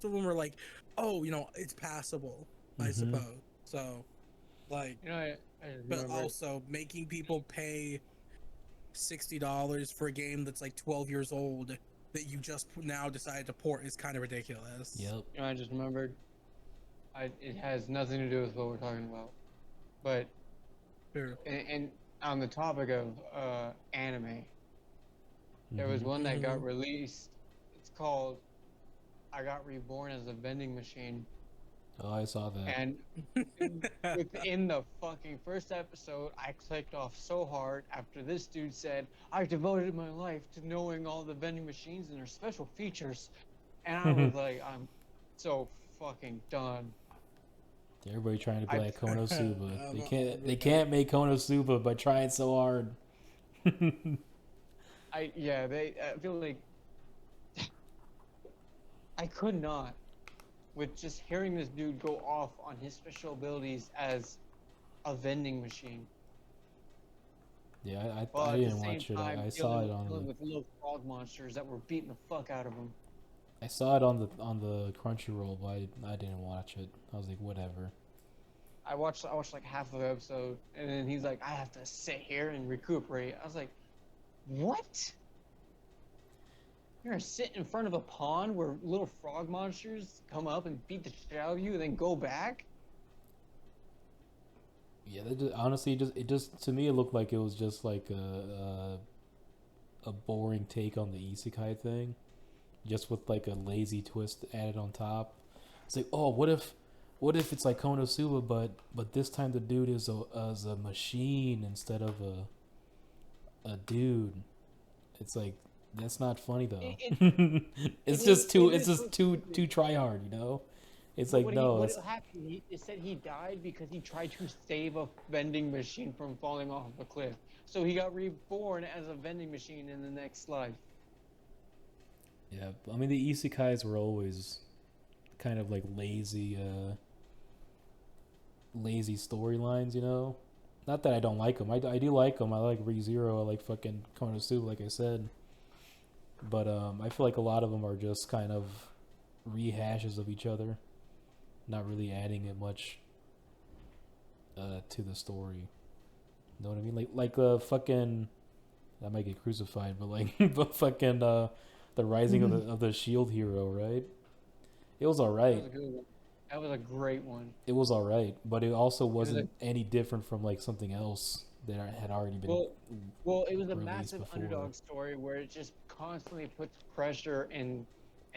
of them are like, oh, it's passable, I suppose. So, like, I but remember. also making people pay $60 for a game that's like 12 years old that you just now decided to port is kind of ridiculous. Yep. I just remembered. It has nothing to do with what we're talking about, but Sure. and on the topic of anime, there was one that got released. It's called "I Got Reborn as a Vending Machine," Oh, I saw that. and within the fucking first episode, I clicked off so hard after this dude said, "I devoted my life to knowing all the vending machines and their special features," and I was like, "I'm so fucking done." Everybody trying to be like Konosuba. I'm They can't make Konosuba by trying so hard. I feel like I could not, with just hearing this dude go off on his special abilities as a vending machine. Yeah, While I at the didn't same watch it. time I saw it on dealing the with little frog monsters that were beating the fuck out of him. I saw it on the Crunchyroll, but I didn't watch it. I was like, whatever. I watched like half of the episode, and then he's like, "I have to sit here and recuperate." I was like, "What? You're gonna sit in front of a pond where little frog monsters come up and beat the shit out of you, and then go back?" Yeah, honestly, it just to me it looked like it was just like a boring take on the isekai thing, just with like a lazy twist added on top. It's like, oh, what if it's like Konosuba, but this time the dude is a machine instead of a dude. It's like, that's not funny though. It's just too try hard, you know. It's like, no. What happened? It said he died because he tried to save a vending machine from falling off a cliff. So he got reborn as a vending machine in the next life. Yeah, I mean the isekais were always kind of like lazy storylines, you know. Not that I don't like them. I do like them. I like ReZero. I like fucking Konosuba, like I said. But I feel like a lot of them are just kind of rehashes of each other, not really adding it much to the story. You know what I mean? Like fucking, I might get crucified, but like but fucking the Rising of the Shield Hero, right? It was alright. That was a good one. That was a great one. It was alright, but it also wasn't any different from like something else that had already been well, it was a released massive before. underdog story where it just constantly puts pressure and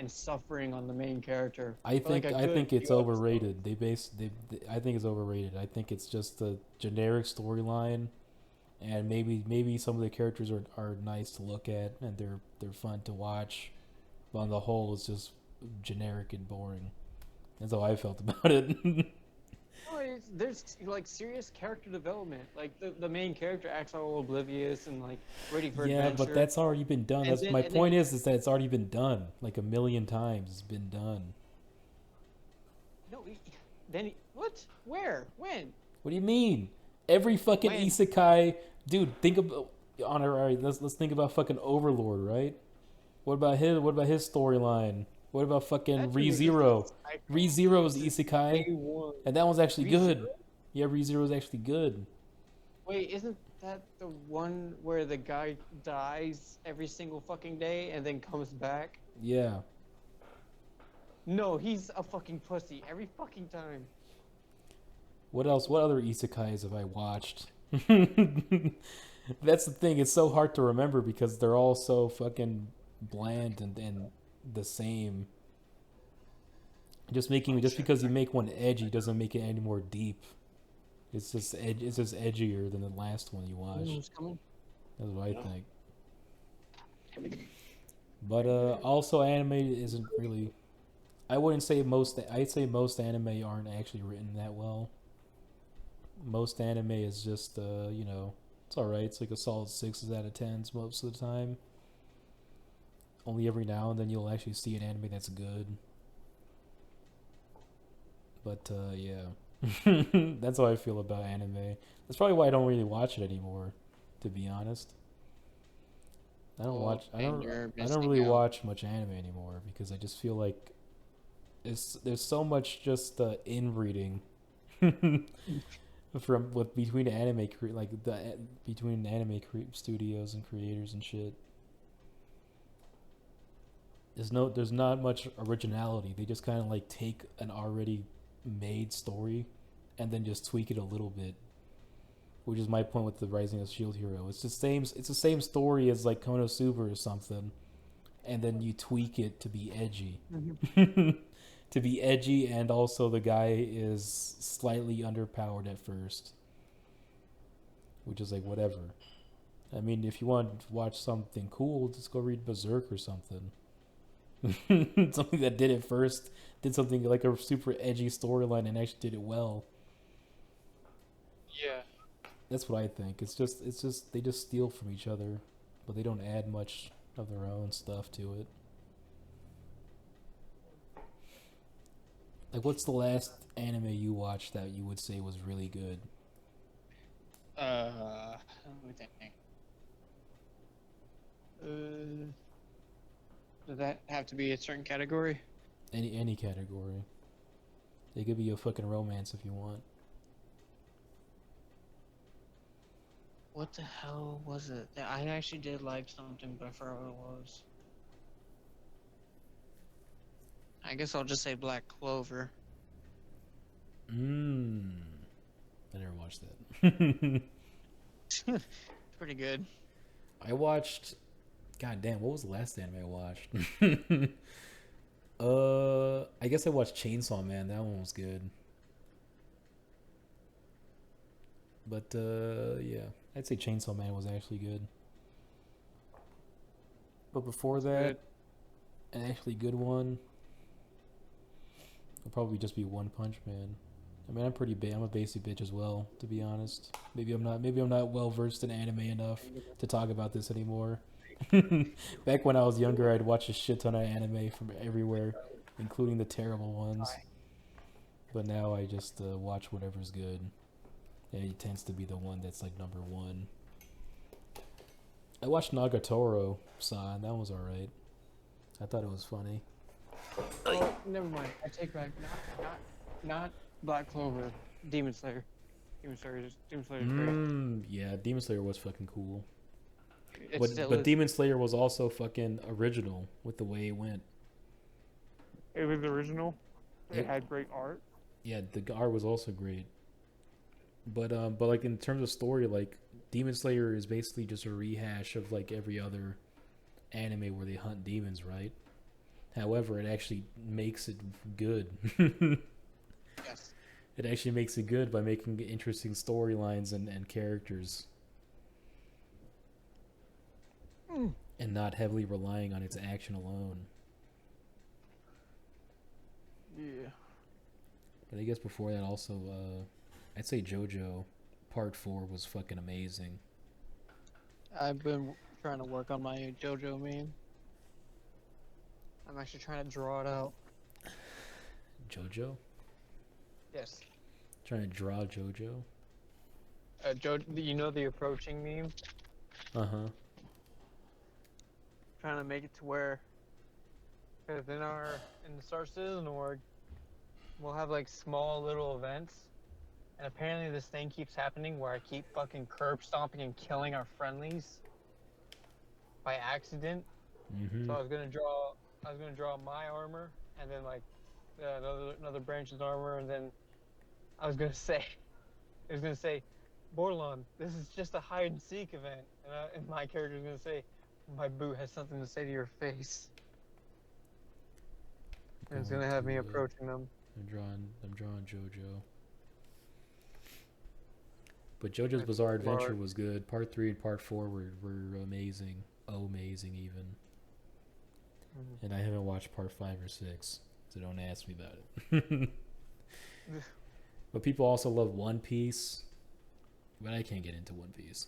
suffering on the main character. I For, think it's few overrated. episodes. I think it's overrated. I think it's just a generic storyline, and maybe some of the characters are nice to look at and they're fun to watch, but on the whole, it's just generic and boring. That's how I felt about it. No, there's like serious character development. Like the main character acts all oblivious and like ready for adventure. But that's already been done. And That's then- my and point then- is that it's already been done like a million times. It's been done. No, what? Where? When? What do you mean? Every fucking When? isekai, dude. Think about all right. Let's think about fucking Overlord, right? What about his storyline? What about fucking That dude is ReZero? just a psycho. ReZero's This is isekai, day one. and that one's actually good. ReZero? Yeah, ReZero's actually good. Wait, isn't that the one where the guy dies every single fucking day and then comes back? Yeah. No, he's a fucking pussy every fucking time. What else? What other isekais have I watched? That's the thing. It's so hard to remember because they're all so fucking bland and the same. Just because you make one edgy doesn't make it any more deep. It's just edgier than the last one you watched. Who's coming? That's what I think. But also anime isn't really. I wouldn't say most. I'd say most anime aren't actually written that well. Most anime is just it's alright. It's like a solid 6 out of 10s most of the time. Only every now and then you'll actually see an anime that's good. But yeah, that's how I feel about anime. That's probably why I don't really watch it anymore, to be honest. I don't really watch much anime anymore because I just feel like there's so much just inbreeding between anime between anime studios and creators and shit. There's not much originality. They just kind of like take an already made story and then just tweak it a little bit, which is my point with the Rising of Shield Hero. It's the same story as like Konosuba or something, and then you tweak it to be edgy. To be edgy, and also the guy is slightly underpowered at first, which is like whatever. I mean, if you want to watch something cool, just go read Berserk or something. Something that did something like a super edgy storyline and actually did it well. Yeah. That's what I think. It's just they just steal from each other, but they don't add much of their own stuff to it. Like, what's the last anime you watched that you would say was really good? Let me think. Does that have to be a certain category? Any category. It could be a fucking romance if you want. What the hell was it? I actually did like something, but I forgot what it was. I guess I'll just say Black Clover. I never watched that. It's pretty good. I watched. God damn, what was the last anime I watched? I guess I watched Chainsaw Man. That one was good. But yeah, I'd say Chainsaw Man was actually good. But before that, an actually good one would probably just be One Punch Man. I mean, I'm pretty big. I'm a basic bitch as well, to be honest. Maybe I'm not well versed in anime enough to talk about this anymore. Back when I was younger, I'd watch a shit ton of anime from everywhere, including the terrible ones. But now I just watch whatever's good. And he tends to be the one that's like number one. I watched Nagatoro-san. That was alright. I thought it was funny. Oh, never mind. I take back. Not Black Clover. Demon Slayer. Demon Slayer is great. Yeah, Demon Slayer was fucking cool. But Demon Slayer was also fucking original with the way it went. It was original. It had great art. Yeah, the art was also great. But like in terms of story, like Demon Slayer is basically just a rehash of like every other anime where they hunt demons, right? However, it actually makes it good. Yes. It actually makes it good by making interesting storylines and characters. And not heavily relying on its action alone. Yeah. But I guess before that also, I'd say JoJo Part 4 was fucking amazing. I've been trying to work on my JoJo meme. I'm actually trying to draw it out. JoJo? Yes. Trying to draw JoJo? You know the approaching meme? Uh-huh. Trying to make it to where, because in the Star Citizen org, we'll have like small little events, and apparently this thing keeps happening where I keep fucking curb stomping and killing our friendlies by accident. Mm-hmm. So I was gonna draw my armor, and then like another branch's armor, and then I was gonna say, Bordelon, this is just a hide and seek event, and my character was gonna say, my boot has something to say to your face. And it's gonna have me approaching them. I'm drawing JoJo. But JoJo's Bizarre Adventure was good. Part 3 and Part 4 were amazing. Amazing even. Mm-hmm. And I haven't watched Part 5 or 6, so don't ask me about it. But people also love One Piece. But I can't get into One Piece.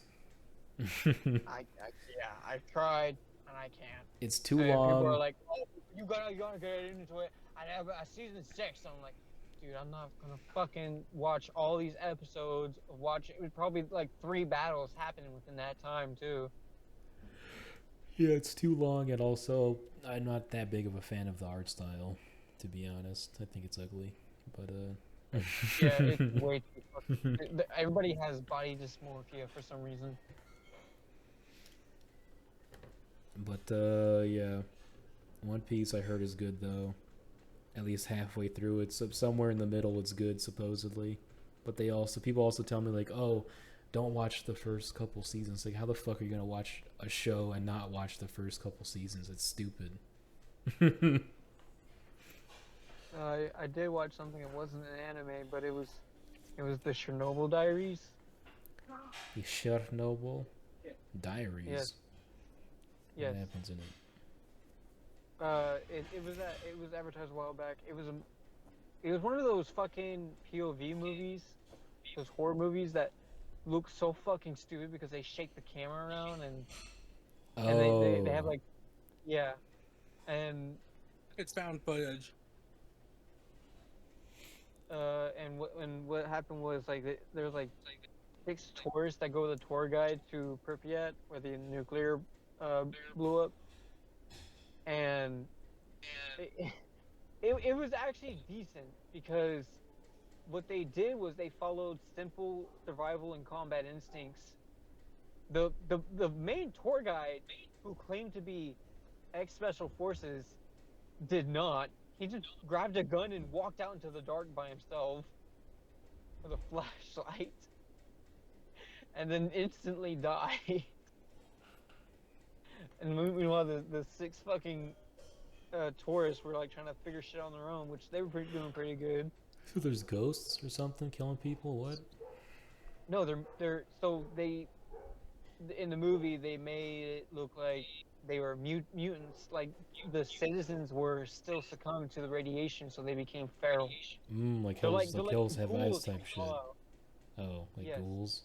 I've tried and I can't. It's too And long. people are like, "Oh, you gotta get into it." I have a season 6. I'm like, dude, I'm not gonna fucking watch all these episodes. It was probably like 3 battles happening within that time too. Yeah, it's too long, and also I'm not that big of a fan of the art style, to be honest. I think it's ugly, but Yeah, it's way too fucking. Everybody has body dysmorphia for some reason. But yeah, One Piece I heard is good though. At least halfway through, it's somewhere in the middle. It's good supposedly, but people also tell me like, oh, don't watch the first couple seasons. Like, how the fuck are you gonna watch a show and not watch the first couple seasons? It's stupid. I did watch something. It wasn't an anime, but it was the Chernobyl Diaries. The Chernobyl Diaries. Yes. What Yes. happens in it? It was advertised a while back. It was one of those fucking POV movies, those horror movies that look so fucking stupid because they shake the camera around and they have like, yeah, and It's found footage. and what happened was like there was like 6 tourists that go with a tour guide to Pripyat where the nuclear blew up, and it was actually decent because what they did was they followed simple survival and combat instincts. The main tour guide, who claimed to be ex-special forces, did not. He just grabbed a gun and walked out into the dark by himself with a flashlight, and then instantly died. And meanwhile, the 6 fucking tourists were like trying to figure shit on their own, which they were doing pretty good. So there's ghosts or something killing people? What? No, they in the movie they made it look like they were mutants, like the citizens were still succumbing to the radiation, so they became feral. Like They're hills, like hills have eyes ghouls type from shit. Fallout. Oh, like Yes. ghouls.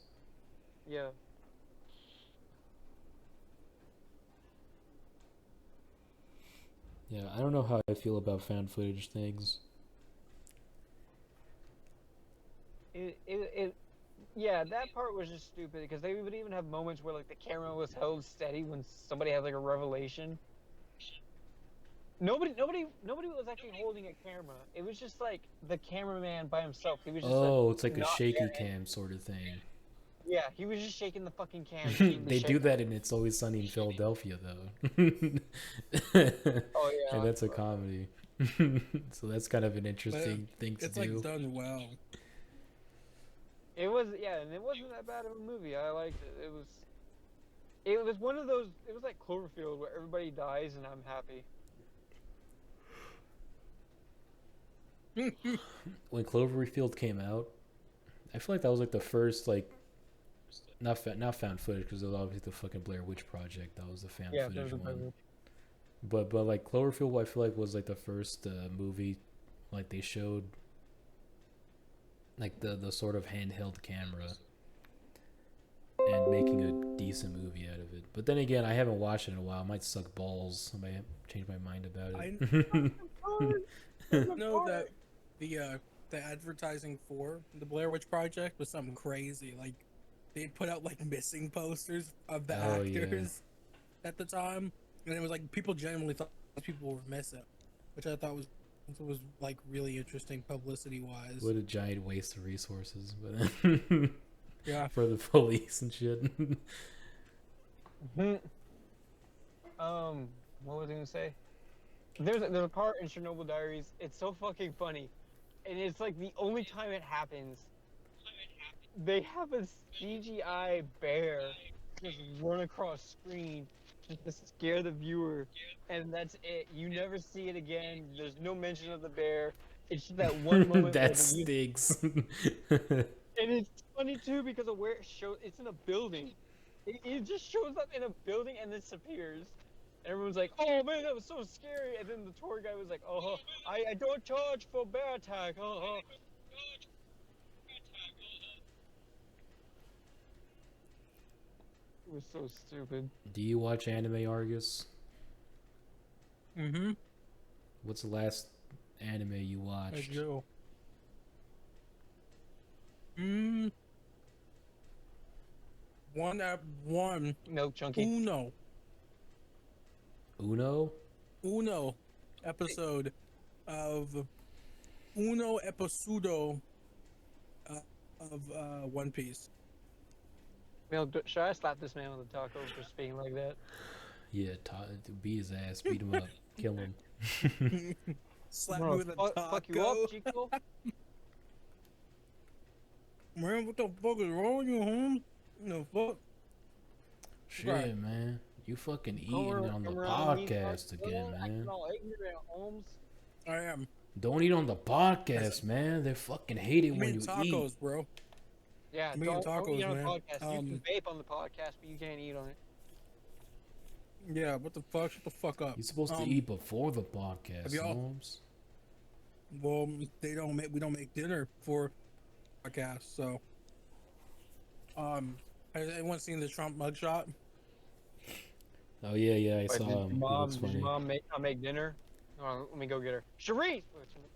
Yeah. Yeah, I don't know how I feel about found footage things. Yeah, that part was just stupid because they would even have moments where like the camera was held steady when somebody had like a revelation. Nobody was actually holding a camera. It was just like the cameraman by himself. He was just like Oh, it's like a not shaky there. cam sort of thing. Yeah, he was just shaking the fucking cam to keep the They shake. do that in It's Always Sunny in Philadelphia, though. Oh yeah, And that's a comedy. So that's kind of an interesting thing to It's do. like done well. it was and it wasn't that bad of a movie. I liked it. It was one of those. It was like Cloverfield where everybody dies and I'm happy. When Cloverfield came out, I feel like that was like the first like not found footage because it was obviously the fucking Blair Witch Project. That was the found Yeah, footage there's a one. But like Cloverfield, I feel like was like the first movie like they showed like the sort of handheld camera and making a decent movie out of it. But then again, I haven't watched it in a while. I might suck balls. I might change my mind about it. I know that the advertising for the Blair Witch Project was something crazy. Like they put out like missing posters of the Oh, yeah. actors at the time, and it was like people genuinely thought people were missing, which I thought was like really interesting publicity wise. What a giant waste of resources, but Yeah. for the police and shit. What was I gonna say? There's a part in Chernobyl Diaries. It's so fucking funny, and it's like the only time it happens. They have a CGI bear just run across screen just to scare the viewer, and that's it. You never see it again. There's no mention of the bear. It's just that one moment. That stinks. And it's funny too because of where it shows. It's in a building. It just shows up in a building and disappears. Everyone's like, "Oh man, that was so scary!" And then the tour guy was like, "Oh, I don't charge for bear attack." It was so stupid. Do you watch anime, Argus? Mm-hmm. What's the last anime you I watched? do. One. Milk Chunky. Uno? Episode of Uno episodo of One Piece. Milk, should I slap this man on the taco for speaking like that? Yeah, beat his ass, beat him up, kill him. Slap Bro, me with a taco. fuck you up, Chico. Man, what the fuck is wrong with you, Holmes? The fuck? Shit, Right. man. You fucking eating Come on the around me, podcast fuck, again, acting man. all ignorant, Holmes. I am. Don't eat on the podcast, man. They fucking hate it I when mean you tacos, eat. bro. Yeah, Me and don't eat tacos, on man. the podcast. You can vape on the podcast, but you can't eat on it. Yeah, what the fuck? Shut the fuck up. You're supposed to eat before the podcast, y'all- Holmes. Well, we don't make dinner for podcast, so. Has anyone seen the Trump mugshot? Oh yeah, I Wait, saw him. He looks did your funny. mom make dinner? Oh, let me go get her. Cherise!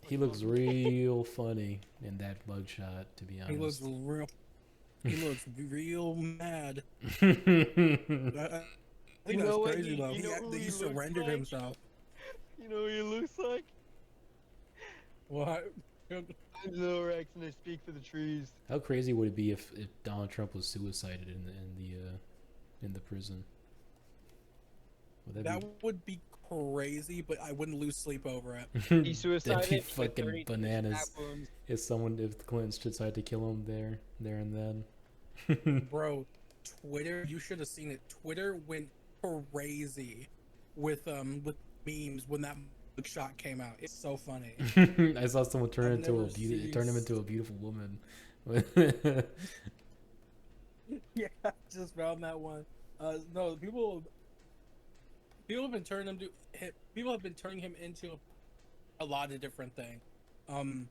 He looks real funny in that mugshot, to be He looks honest. real. He looks real mad. I think You know that's what crazy though. you know who He he looks surrendered like? himself. You know what he looks like? What? I'm Lorax and I speak for the trees. How crazy would it be if Donald Trump was suicided in the prison? Would That be, would be crazy, but I wouldn't lose sleep over it. He that'd be suicided with fucking 32 bananas. stab wounds. If the Clintons decide to kill him there and then. Bro, Twitter, you should have seen it. Twitter went crazy with memes when that shot came out. It's so funny. I saw someone turn I've into never turn him into a beautiful woman. Yeah, I just found that one. No, people have been turning him into a lot of different things. I'm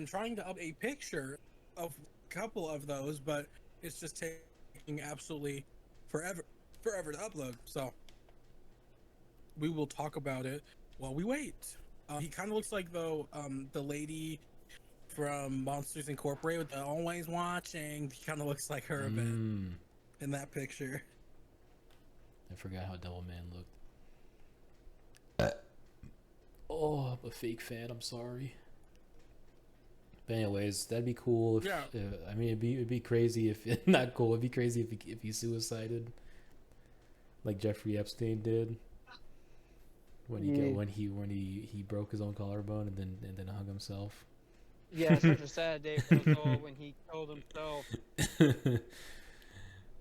trying to up a picture of a couple of those, but it's just taking absolutely forever to upload. So we will talk about it while we wait. He kind of looks like though the lady from Monsters Incorporated with the always watching. He kind of looks like her a bit in that picture. I forgot how Devil Man looked. Oh, I'm a fake fan. I'm sorry. But anyways, that'd be cool. If, I mean, it'd be crazy if not cool. It'd be crazy if he suicided, like Jeffrey Epstein did. When he broke his own collarbone and then hung himself. Yeah, such a sad day for us all when he killed himself.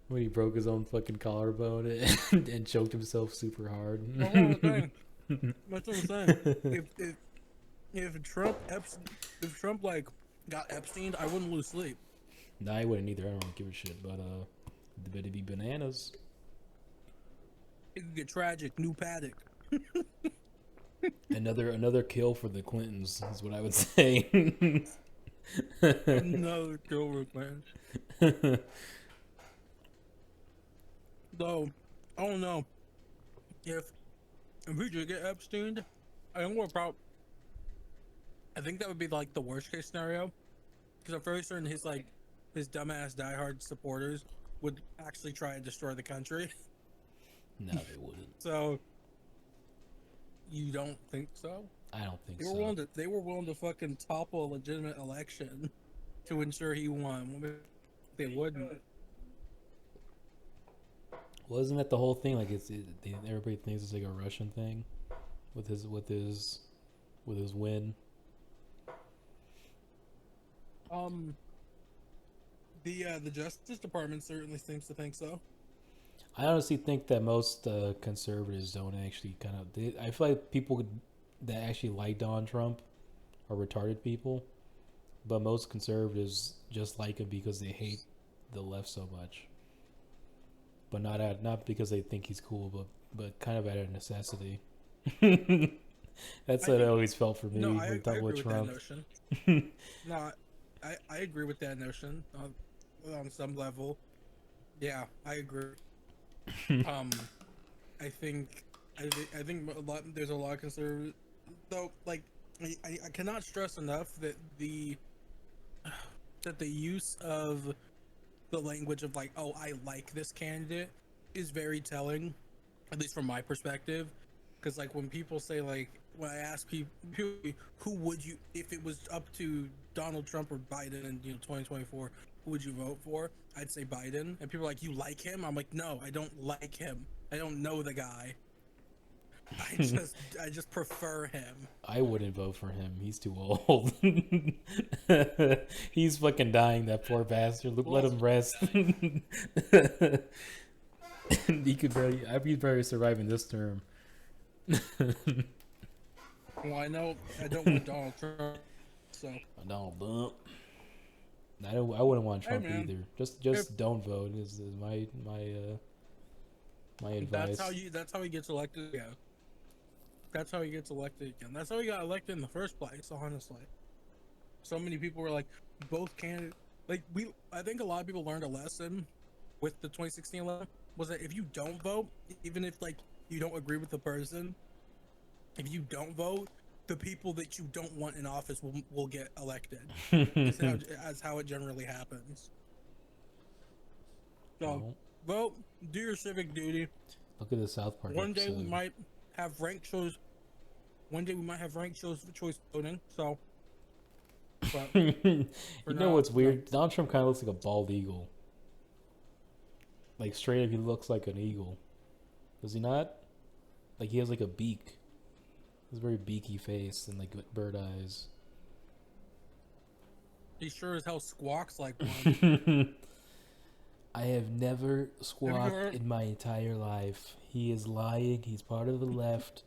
When he broke his own fucking collarbone and choked himself super hard. That's what I'm saying. If Trump like got Epstein, I wouldn't lose sleep. Nah, I wouldn't either. I don't give a shit. But it'd be bananas. It could get tragic. New Paddock. Another kill for the Clintons is what I would say. Another kill for Clintons. Though, I don't know if we do get Epstein. I think I think that would be like the worst case scenario, because I'm very certain his dumbass diehard supporters would actually try and destroy the country. No, they wouldn't. So, you don't think so? I don't think they so. They were willing to fucking topple a legitimate election to ensure he won. They wouldn't. Wasn't that the whole thing? Like everybody thinks it's like a Russian thing, with his win. The Justice Department certainly seems to think so. I honestly think that most conservatives don't actually I feel like people that actually like Donald Trump are retarded people, but most conservatives just like him because they hate the left so much. But not because they think he's cool, but kind of out of necessity. That's what I always felt for me. No, I agree with Trump. that notion. No, I agree with that notion on some level. Yeah, I agree. I think there's a lot of conservatives, though. Like, I cannot stress enough that the use of the language of like, oh, I like this candidate is very telling, at least from my perspective. Because like when people say, like, when I ask people who would you, if it was up to Donald Trump or Biden in 2024, who would you vote for? I'd say Biden. And people are like, you like him? I'm like, no, I don't like him. I don't know the guy. I just prefer him. I wouldn't vote for him. He's too old. He's fucking dying, that poor bastard. Let him rest. He could barely survive in this term. Well, I know I don't want Donald Trump, so I wouldn't want Trump either. Just don't vote is my advice. That's how he gets elected again. That's how he gets elected again. That's how he got elected in the first place, honestly. So many people were like, both candidates, I think a lot of people learned a lesson with the 2016 election, was that if you don't vote, even if like you don't agree with the person, if you don't vote, the people that you don't want in office will get elected. That's how it generally happens. So, vote, do your civic duty. Look at the South Park One day episode. we might have ranked choice voting. So, but you know what's weird? Donald Trump kind of looks like a bald eagle. Like straight up, he looks like an eagle. Does he not? Like he has like a beak. He has a very beaky face and like bird eyes. He sure as hell squawks like one. I have never squawked in my entire life. He is lying. He's part of the left.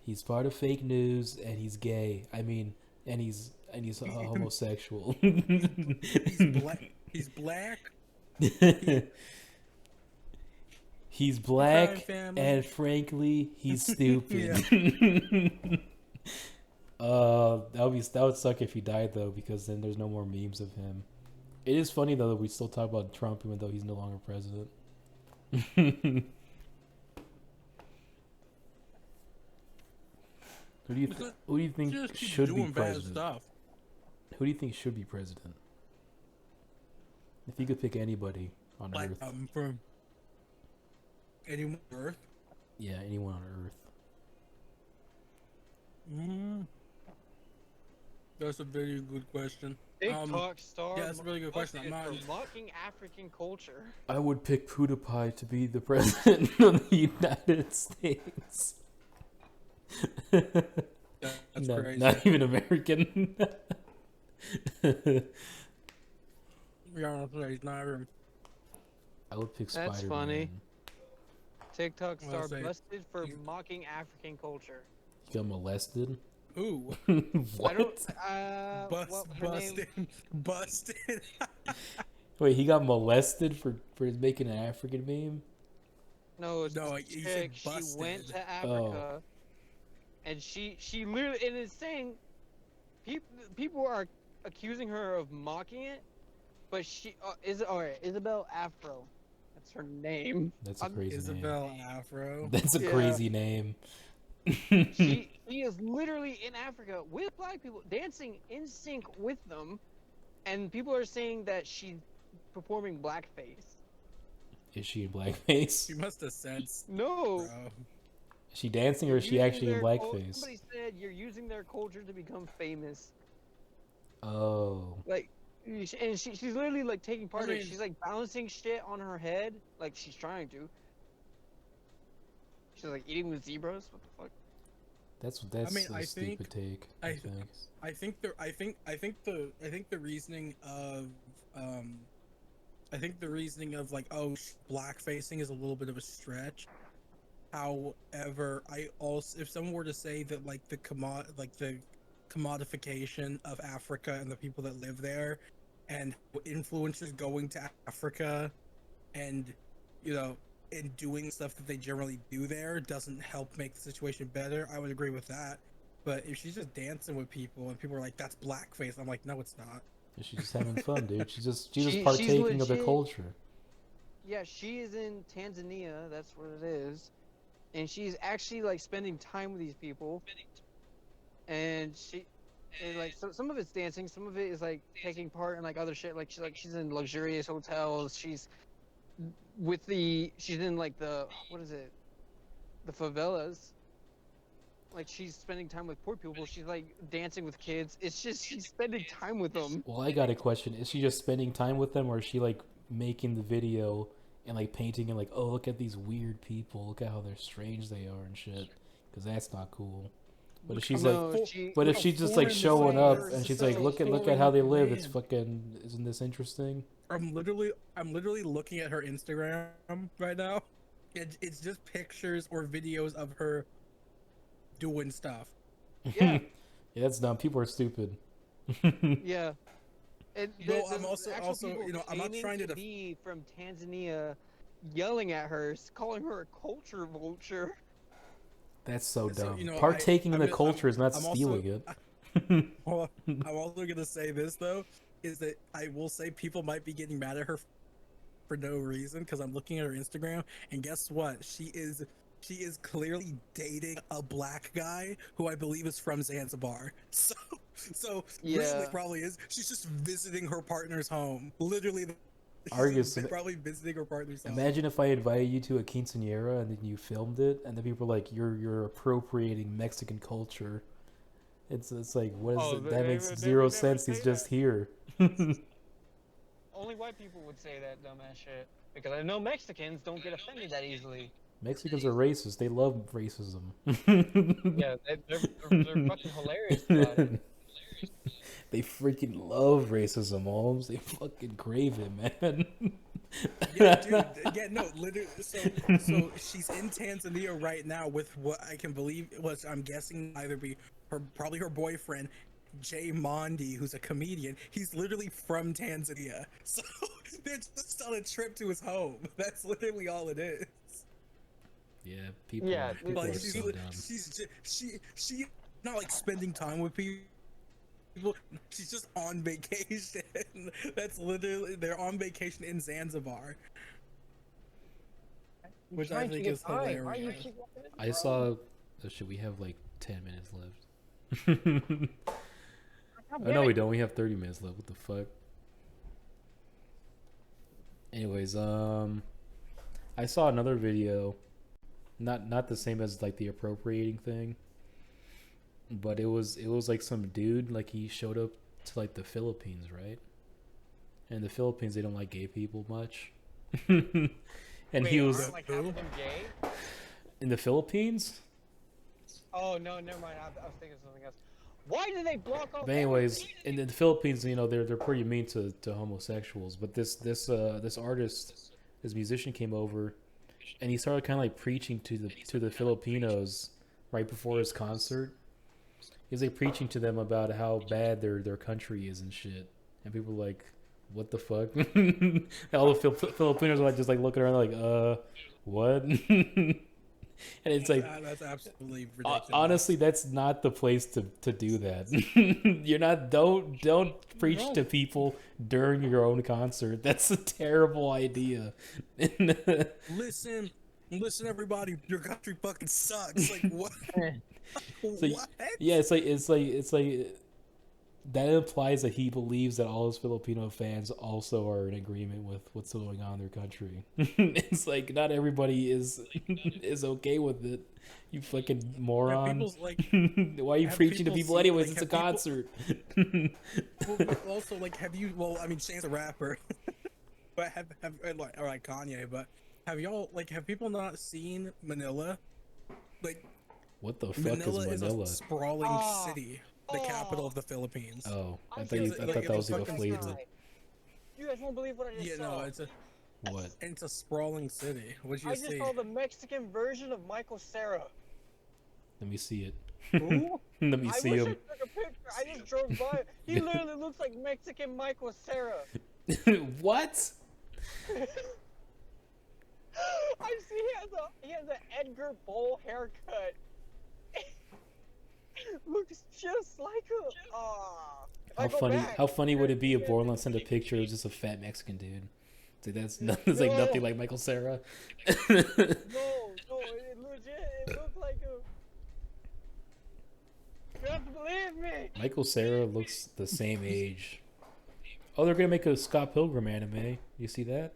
He's part of fake news, and he's gay. I mean, and he's homosexual. He's black. He's black, and frankly, he's stupid. That would suck if he died though, because then there's no more memes of him. It is funny though that we still talk about Trump even though he's no longer president. Who do you think should be president? Who do you think should be president? If you could pick anybody on Like Earth. from anyone on Earth. Yeah, anyone on Earth. That's a very good question. TikTok star. Yeah, that's a really good question. I'm busted not. for mocking African culture. I would pick PewDiePie to be the president of the United States. That's crazy. Not even American. Yeah, he's not even. I would pick Spider-Man. That's funny. TikTok Well, star say- busted for mocking African culture. He got molested. Ooh, What? I don't. Well, her name. busted. Wait, he got molested for making an African meme? No, it's No, this you said chick. She went busted. to Africa, and she literally, and it's saying, people are accusing her of mocking it, but she is alright. Isabel Afro, that's her name. That's a crazy name. Isabel Afro. That's a Yeah. crazy name. She is literally in Africa with black people, dancing in sync with them, and people are saying that she's performing blackface. Is she in blackface? She must have said. No. Bro. Is she dancing or is she Using actually in their blackface? Somebody said you're using their culture to become famous. Oh. Like, and she's literally like taking part in it. mean- She's like balancing shit on her head, like she's trying to. She's like eating with zebras. What the fuck? That's mean, a I stupid take. I think. I think the reasoning of like, oh, black facing is a little bit of a stretch. However, I also, if someone were to say that like the commodification of Africa and the people that live there, and influencers going to Africa, and and doing stuff that they generally do there doesn't help make the situation better, I would agree with that. But if she's just dancing with people and people are like, that's blackface, I'm like, no, it's not. She's just having fun, dude. She's just She's partaking of the legit- culture. Yeah, she is in Tanzania. That's what it is, and she's actually like spending time with these people. And like some of it's dancing, some of it is like taking part in like other shit. Like she's in luxurious hotels. She's in like the the favelas. Like she's spending time with poor people. She's like dancing with kids. It's just she's spending time with them. Well, I got a question. Is she just spending time with them, or is she like making the video and like painting and like, oh, look at these weird people. Look at how they're strange they are and shit. Because that's not cool. But if she's No, like, she- but if no, she's just foreign like showing up designers, and she's so like, look at foreign how they live. It's man. fucking. Isn't this interesting? I'm literally looking at her Instagram right now. It's just pictures or videos of her doing stuff. Yeah, Yeah, that's dumb. People are stupid. yeah. And Well, I'm also- actual also, people I'm not claiming trying to to be from Tanzania, yelling at her, calling her a culture vulture. That's so So, dumb. Partaking in the I'm culture is not I'm also- stealing it. Well, I'm also gonna say this though, is that I will say people might be getting mad at her for no reason, because I'm looking at her Instagram and guess what? She is clearly dating a black guy who I believe is from Zanzibar. So really Yeah. it probably is. She's just visiting her partner's home. Literally, Argus, she's probably visiting her partner's home. Imagine if I invited you to a quinceañera and then you filmed it, and then people were like, "You're appropriating Mexican culture." It's like, what is Oh, it? they That would- makes they zero would never sense. He's say just that. here. Only white people would say that dumbass shit. Because I know Mexicans don't get offended that easily. Mexicans are racist. They love racism. Yeah, they're fucking hilarious about it. They freaking love racism, Holmes. They fucking crave it, man. Yeah, dude. Yeah, no, literally. So she's in Tanzania right now with what I can believe was, I'm guessing, either be probably her boyfriend, Jay Mondi, who's a comedian. He's literally from Tanzania, so they're just on a trip to his home. That's literally all it is. Yeah, people. Yeah, People Like are she's so dumb. she not like spending time with people. She's just on vacation. That's literally, they're on vacation in Zanzibar, which I think is hilarious. Why you keep walking in the I road? saw. Oh shit, we have like 10 minutes left. God Oh damn no, we it. don't. We have 30 minutes left. What the fuck? Anyways, I saw another video, not the same as like the appropriating thing, but it was like some dude, like he showed up to like the Philippines, right? And the Philippines, they don't like gay people much. And Wait, he was aren't like half of them gay? in the Philippines. Oh no, never mind. I was thinking of something else. Why do they block off? But anyways, in the Philippines, you know, they're pretty mean to homosexuals. But this artist, this musician came over, and he started kind of like preaching to the Filipinos right before his concert. He was like preaching to them about how bad their country is and shit. And people were like, "What the fuck?" All the Filipinos are like just like looking around like, what?" And it's like, That's absolutely ridiculous. honestly, that's not the place to do that. You're not don't preach to people during your own concert. That's a terrible idea. Listen, everybody, your country fucking sucks. Like what? So, What? yeah, it's like that implies that he believes that all his Filipino fans also are in agreement with what's going on in their country. It's like not everybody is okay with it. You fucking moron. People's like, Why are you have preaching to people people seen- anyways? like, It's a have people- concert. but also like, have you? Well, I mean, Shane's a rapper, but have or like Kanye, but have y'all like have people not seen Manila? Like What the fuck Manila is is Manila? a sprawling Ah. city, the capital of the Philippines. Oh, I I thought see. I Like, thought that was it's a like a fucking- flavor. You guys won't believe what I just Yeah, saw. no, it's a What? and it's a sprawling city. What'd you I just see? saw the Mexican version of Michael Cera. Let me see it. Who? Let me I see wish him. I took a picture. I just drove by. He literally looks like Mexican Michael Cera. What? I see he has an Edgar Bowl haircut. Looks just like him. Aw. If I How go funny? back, How funny would it be if yeah. Bordelon sent a picture? It was just a fat Mexican dude. It's like that's it's like nothing like Michael Cera. No, it legit. It looked like him. You have to believe me. Michael Cera looks the same age. Oh, they're gonna make a Scott Pilgrim anime. You see that?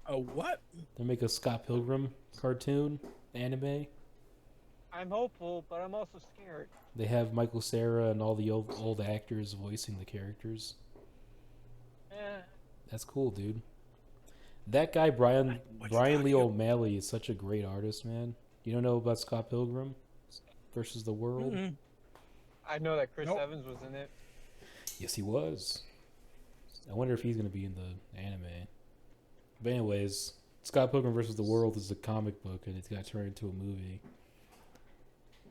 Oh, what? They make a Scott Pilgrim cartoon anime. I'm hopeful, but I'm also scared. They have Michael Cera and all the old actors voicing the characters. Yeah. That's cool, dude. That guy Brian What you Lee talking O'Malley is such a great artist, man. You don't know about Scott Pilgrim versus the World? Mm-mm. I know that Chris Nope. Evans was in it. Yes, he was. I wonder if he's gonna be in the anime. But anyways, Scott Pilgrim versus the World is a comic book, and it got turned into a movie.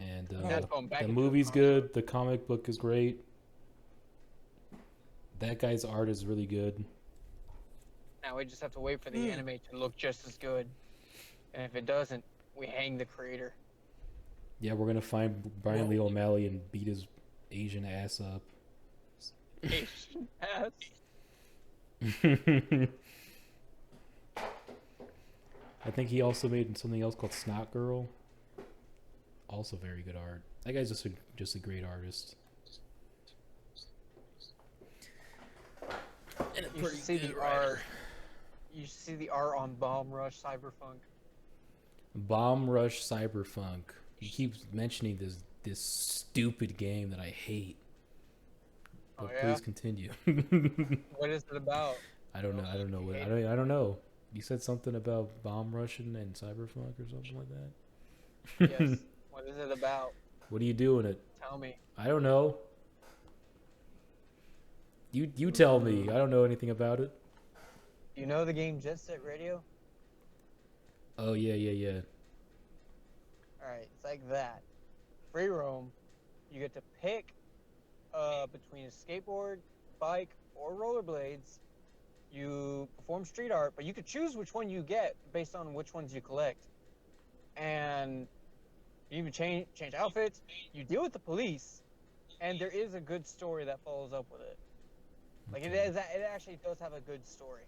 And That's going back the into movie's comic. good. The comic book is great. That guy's art is really good. Now we just have to wait for the anime to look just as good. And if it doesn't, we hang the creator. Yeah, we're gonna find Brian Lee O'Malley and beat his Asian ass up. Asian ass. I think he also made something else called Snot Girl. Also very good art. That guy's just a great artist. And a You pretty should see good the writer. art. You should see the art on Bomb Rush Cyberpunk. Bomb Rush Cyberpunk. He keeps mentioning this stupid game that I hate. But Oh, yeah? please continue. What is it about? I don't know. I don't know what. I don't know. You said something about bomb rushing and cyberpunk or something like that. Yes. What is it about? What are you doing it? Tell me. I don't know. You tell me. I don't know anything about it. You know the game Jet Set Radio? Oh yeah. Alright, it's like that. Free roam. You get to pick between a skateboard, bike, or rollerblades. You perform street art, but you could choose which one you get based on which ones you collect. And you even change outfits. You deal with the police, and there is a good story that follows up with it. Like it actually does have a good story.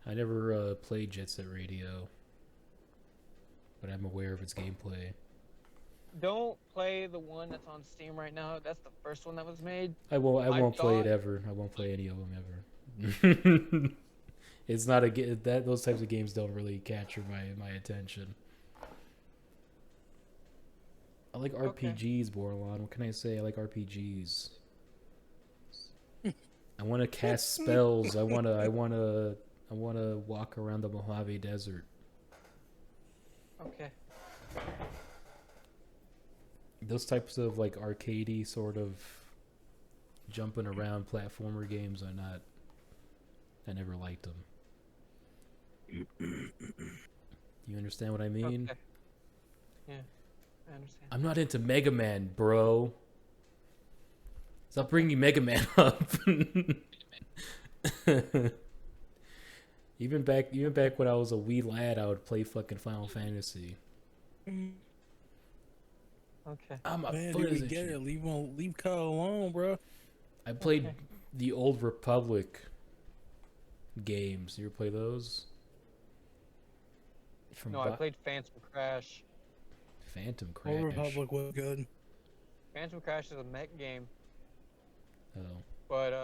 I never played Jet Set Radio, but I'm aware of its gameplay. don't play the one that's on Steam right now. That's the first one that was made. I won't play it thought- ever. I won't play any of them ever. It's not that those types of games don't really capture my attention. I like RPGs, Bordelon. What can I say? I like RPGs. I want to cast spells. I want to walk around the Mojave Desert. Okay. Those types of like arcadey sort of jumping around platformer games are not. I never liked them. You understand what I mean? Okay. Yeah, I understand. I'm not into Mega Man, bro. Stop bringing Mega Man up. even back when I was a wee lad, I would play fucking Final Fantasy. Okay. I'm a Man, dude, we get it. Leave Kyle alone, bro. I played the Old Republic games. You ever play those? No, I played Phantom Crash. Phantom Crash. Old Republic was good. Phantom Crash is a mech game, Oh, but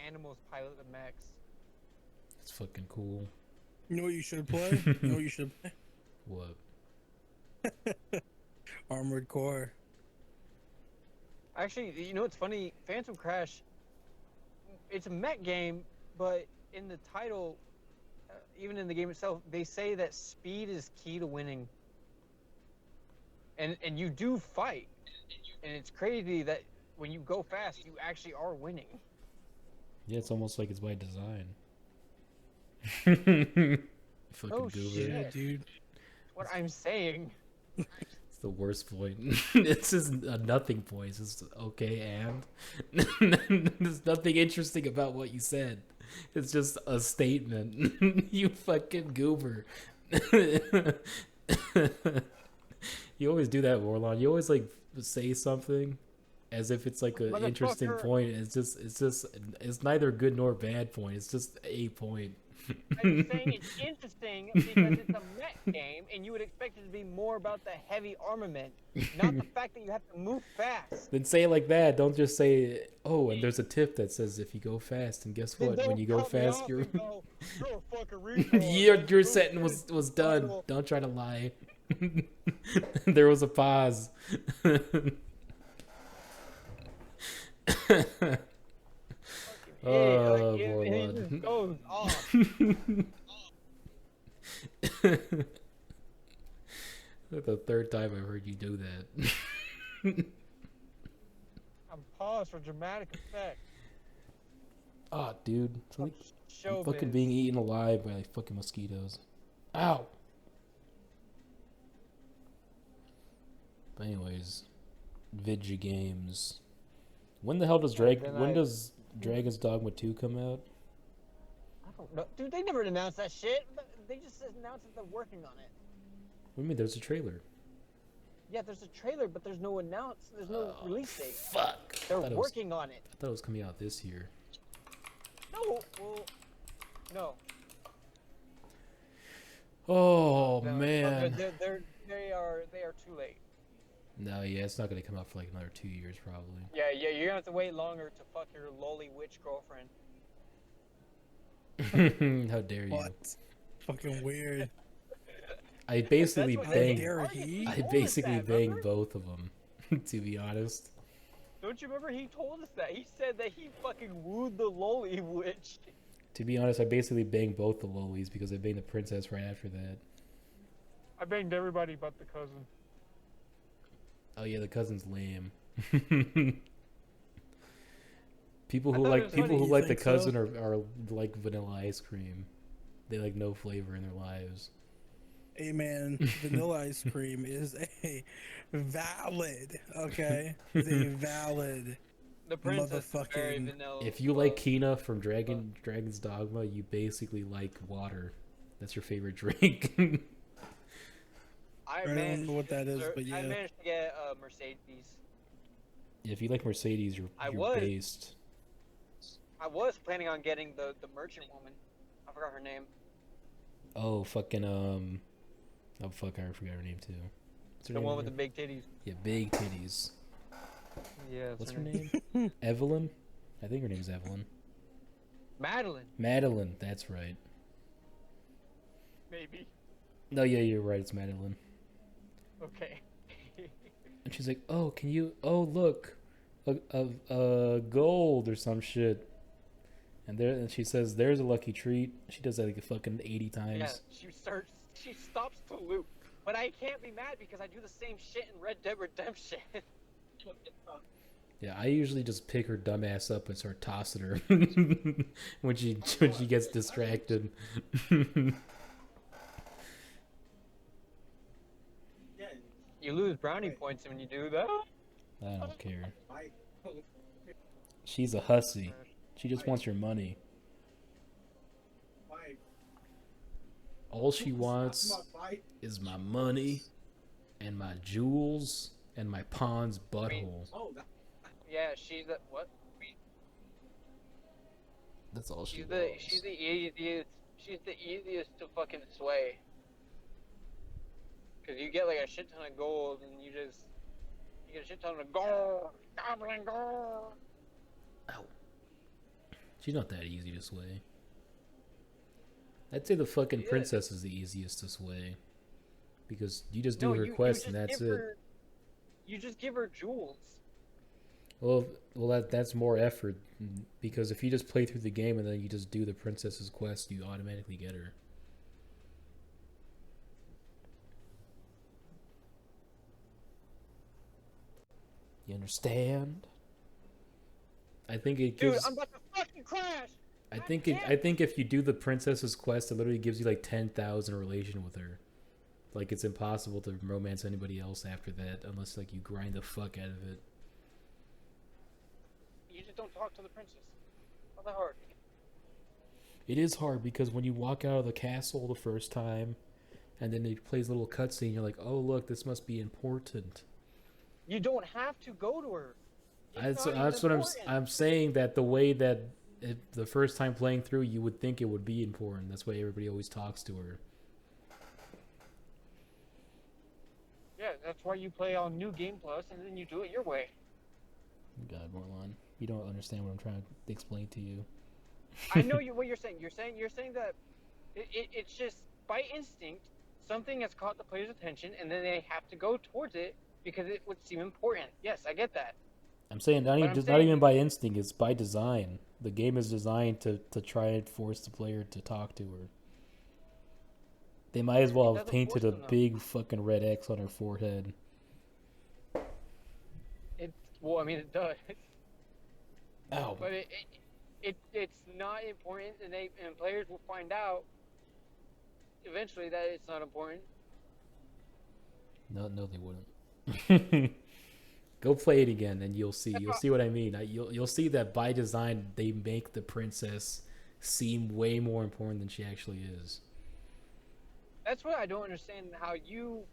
animals pilot the mechs. it's fucking cool. You know what you should play? You know what you should play? What? Armored Core. Actually, you know what's funny? Phantom Crash, it's a mech game, but in the title, even in the game itself, they say that speed is key to winning. And you do fight, and it's crazy that when you go fast, you actually are winning. Yeah, it's almost like it's by design. Fucking Oh, goober. shit. Yeah, dude. What I'm saying. It's the worst point. It's just a nothing point. It's just okay, and there's nothing interesting about what you said. It's just a statement. You fucking goober. You always do that, Warlon. You always like say something as if it's like an interesting point. It's neither good nor bad point. It's just a point. I'm saying it's interesting because it's a mech game, and you would expect it to be more about the heavy armament, not the fact that you have to move fast. Then say it like that. Don't just say, oh, and there's a tip that says if you go fast, and guess what? When you go fast, you're a fucking your sentence was done. Don't try to lie. There was a pause. Oh, it just goes off. The third time I've heard you do that. I'm paused for dramatic effect. Oh, dude. It's like I'm Showbiz. fucking being eaten alive by like fucking mosquitoes. Ow! But anyways, video games. When the hell does does Dragon's Dogma 2 come out? I don't know. Dude, they never announced that shit. They just announced that they're working on it. What do you mean? There's a trailer. Yeah, there's a trailer, but there's no there's no release date. Fuck. They're working on it. I thought it was coming out this year. No, well, no. Oh No, man. They are too late. No, yeah, it's not gonna come out for like another 2 years probably. Yeah, you're gonna have to wait longer to fuck your lolly witch girlfriend. How dare you? What? Fucking weird. I basically That's what banged. dare he? I basically banged both of them, to be honest. Don't you remember he told us that? He said that he fucking wooed the lolly witch. To be honest, I basically banged both the lolies because I banged the princess right after that. I banged everybody but the cousin. Oh yeah, the cousin's lame. People who like the think cousin so? are like vanilla ice cream. They like no flavor in their lives. Hey man, vanilla ice cream is a valid, okay? It's a valid. The princess is very Motherfucking- vanilla. If you like Kina from Dragon's Dogma, you basically like water. That's your favorite drink. I don't know what that is, but yeah. I managed to get a Mercedes. If you like Mercedes, you're was. based. I was planning on getting the merchant woman. I forgot her name. Oh fucking oh fuck, I forgot her name too. The one with the big titties. Yeah, big titties. Yeah. What's her name? Evelyn? I think her name's Evelyn. Madeline. Madeline, that's right. Maybe. No, yeah, you're right. It's Madeline. Okay. And she's like, "Oh, can you? Oh, look, a gold or some shit." And she says, "There's a lucky treat." She does that like a fucking 80 times. Yeah, she stops to loop. But I can't be mad because I do the same shit in Red Dead Redemption. Yeah, I usually just pick her dumbass up and start tossing her when she gets distracted. You lose brownie points when you do that. I don't care. She's a hussy. She just wants your money. All she wants is my money and my jewels and my pawn's butthole. Yeah, she's the what? That's all she She's wants. the easiest. She's the easiest to fucking sway. Cause you get like a shit ton of gold and you get a shit ton of gold, goblin gold. Ow. She's not that easy to sway. I'd say the fucking princess is the easiest to sway. Because you just do her quest and that's it. You just give her jewels. Well, that's more effort. Because if you just play through the game and then you just do the princess's quest, you automatically get her. You understand? I think it gives. Dude, I'm about to fucking crash. I think if you do the princess's quest, it literally gives you like 10,000 relation with her. Like it's impossible to romance anybody else after that unless like you grind the fuck out of it. You just don't talk to the princess. Not that hard. It is hard because when you walk out of the castle the first time, and then it plays a little cutscene, you're like, oh look, this must be important. You don't have to go to her. That's what I'm saying. That the way that the first time playing through, you would think it would be important. That's why everybody always talks to her. Yeah, that's why you play on New Game Plus, and then you do it your way. God, Bordelon, you don't understand what I'm trying to explain to you. I know what you're saying. You're saying that it's just by instinct something has caught the player's attention, and then they have to go towards it because it would seem important. Yes, I get that. I'm saying not even by instinct. It's by design. The game is designed to try and force the player to talk to her. They might as well have painted a big fucking red X on her forehead. Well, I mean, it does. Ow. But it's not important, and players will find out eventually that it's not important. No, they wouldn't. Go play it again, and you'll see. You'll see what I mean. You'll see that by design they make the princess seem way more important than she actually is. That's what I don't understand. How you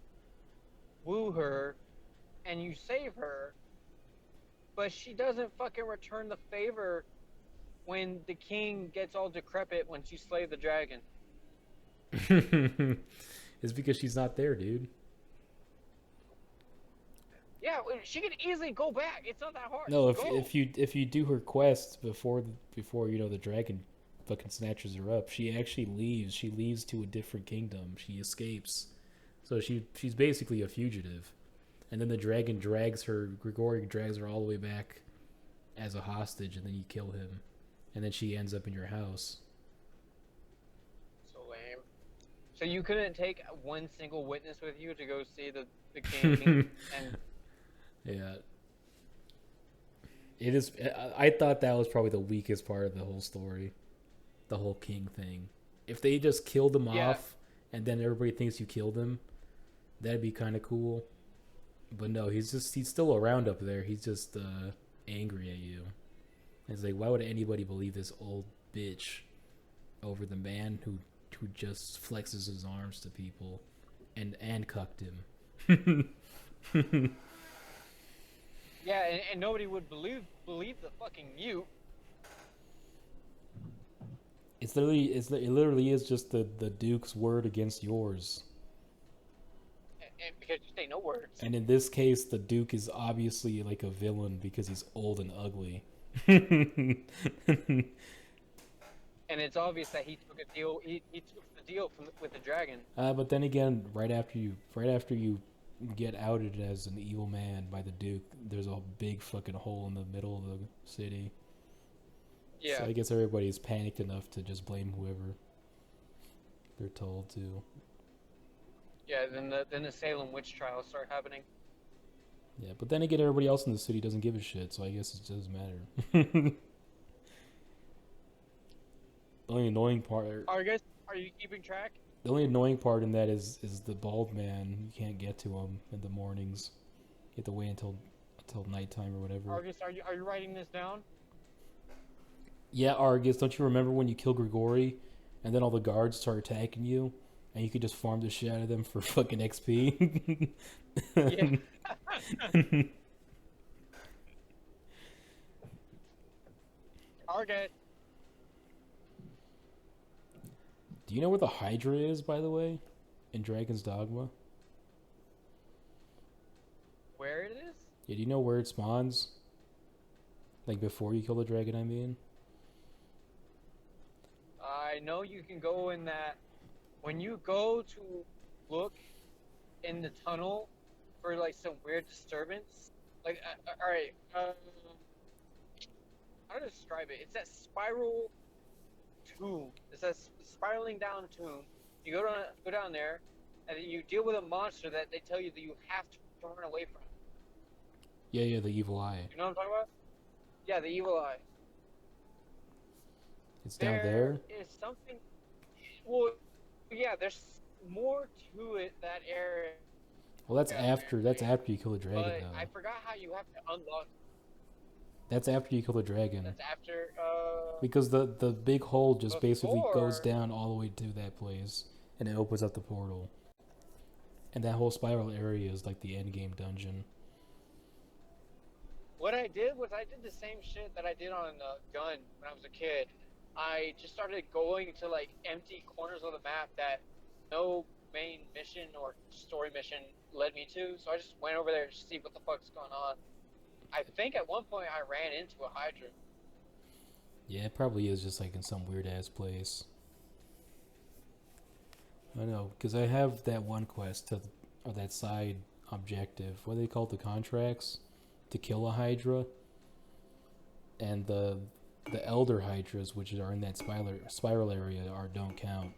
woo her, and you save her, but she doesn't fucking return the favor when the king gets all decrepit when you slay the dragon. It's because she's not there, dude. Yeah, she can easily go back. It's not that hard. No, if you do her quest before you know the dragon fucking snatches her up, she actually leaves. She leaves to a different kingdom. She escapes. So she's basically a fugitive. And then the dragon drags her all the way back as a hostage, and then you kill him. And then she ends up in your house. So lame. So you couldn't take one single witness with you to go see the king and... Yeah. It is. I thought that was probably the weakest part of the whole story. The whole king thing. If they just killed him off and then everybody thinks you killed him, that'd be kind of cool. But no, he's still around up there. He's just angry at you. And it's like, why would anybody believe this old bitch over the man who just flexes his arms to people and cucked him? Yeah, and nobody would believe the fucking mute. It literally is just the Duke's word against yours. And because you say no word. And in this case, the Duke is obviously like a villain because he's old and ugly. And it's obvious that he took a deal. He took the deal with the dragon. But then again, right after you get outed as an evil man by the Duke, there's a big fucking hole in the middle of the city. Yeah. So I guess everybody's panicked enough to just blame whoever they're told to. Yeah. Then the Salem witch trials start happening. Yeah, but then again, everybody else in the city doesn't give a shit, so I guess it doesn't matter. The only annoying part. Are you keeping track? The only annoying part in that is the bald man. You can't get to him in the mornings. You have to wait until nighttime or whatever. Argus, are you writing this down? Yeah, Argus, don't you remember when you killed Grigori, and then all the guards start attacking you, and you could just farm the shit out of them for fucking XP? Yeah. Argus. Do you know where the Hydra is, by the way, in Dragon's Dogma? Where it is? Yeah, do you know where it spawns? Like before you kill the dragon, I mean? I know you can go in that. When you go to look in the tunnel for like some weird disturbance, like all right, how to describe it? It's that spiral tomb. It's that spiraling down tomb. You go down there, and then you deal with a monster that they tell you that you have to run away from. Yeah, the evil eye. You know what I'm talking about? Yeah, the evil eye. It's down there? There is something. Well, yeah, there's more to it, that area. Well, that's after you kill the dragon, But though. I forgot how you have to unlock. That's after you kill the dragon. That's after. Because the big hole just basically goes Before- down all the way to that place, and it opens up the portal. And that whole spiral area is like the end game dungeon. What I did was I did the same shit that I did on Gun when I was a kid. I just started going to like empty corners of the map that no main mission or story mission led me to. So I just went over there to see what the fuck's going on. I think at one point I ran into a Hydra. Yeah, it probably is just like in some weird ass place. I know, because I have that one quest or that side objective. What do they call it? The contracts to kill a Hydra. And the Elder Hydras, which are in that spiral area, don't count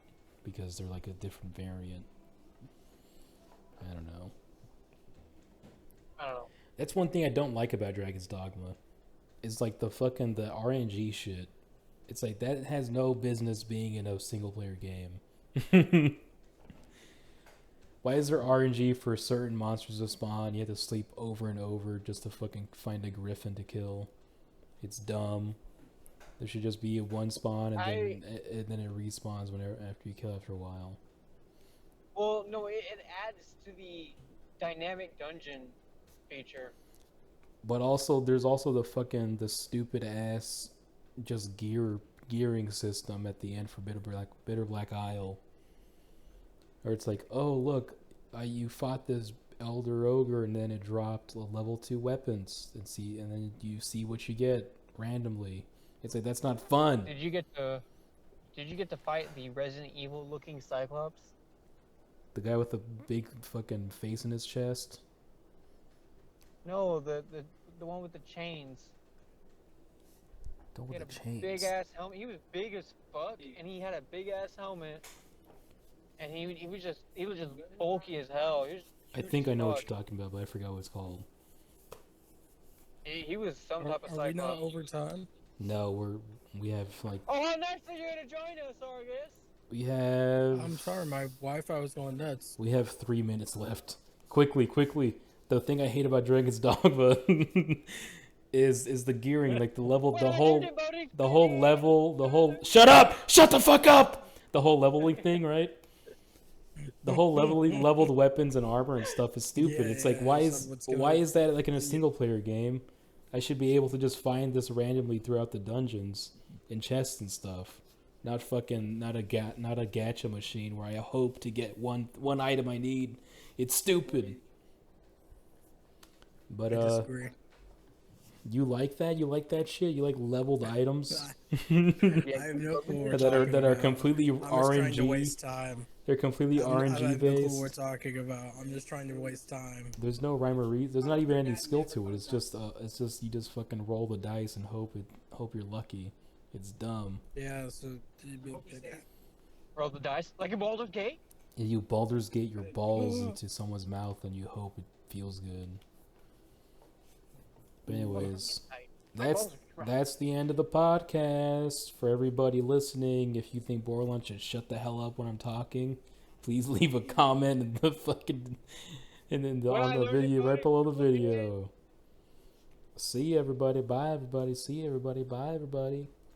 because they're like a different variant. I don't know. That's one thing I don't like about Dragon's Dogma. It's like the RNG shit. It's like that has no business being in a single player game. Why is there RNG for certain monsters to spawn? You have to sleep over and over just to fucking find a griffin to kill. It's dumb. There should just be one spawn and then it respawns after you kill after a while. Well, no, it adds to the dynamic dungeon feature. But also, there's also the stupid ass just gearing system at the end for Bitter Black Isle. Or it's like, oh look, you fought this Elder Ogre and then it dropped level 2 weapons and then you see what you get randomly. It's like, that's not fun. Did you get to fight the Resident Evil looking Cyclops? The guy with the big fucking face in his chest? No, the one with the chains. Don't He with had the a chains. big ass helmet. He was big as fuck, and he had a big ass helmet. And he was just bulky as hell. He was I huge think as I know what fuck. you're talking about, but I forgot what it's called. He was some type of Are we not Cyclops. over time? No, we have like Oh, how nice of you to join us, Argus. we have I'm sorry, my Wi-Fi was going nuts. we have 3 minutes left. Quickly. The thing I hate about Dragon's Dogma is the gearing, like the level, the whole level, shut up! Shut the fuck up! The whole leveling thing, right? The whole leveled weapons and armor and stuff is stupid. Yeah, it's like, yeah, why that's what's gonna- is that like in a single player game? I should be able to just find this randomly throughout the dungeons in chests and stuff. Not a gacha machine where I hope to get one item I need. It's stupid. But I disagree. you like that? You like that shit? You like leveled items I have no clue what we're talking that are about. completely I'm just trying to RNG? waste time. They're completely I RNG have no clue what we're based. talking about. I'm just trying to waste time. There's no rhyme or reason. There's not even any skill to it. It's just you just fucking roll the dice and hope you're lucky. It's dumb. Yeah, so Roll the dice like a Baldur's Gate. Yeah, you Baldur's Gate your balls into someone's mouth and you hope it feels good. But anyways, that's the end of the podcast. For everybody listening, if you think Bordelon should shut the hell up when I'm talking, please leave a comment in the fucking on the video right below the video. See everybody. Bye everybody. See everybody. Bye everybody.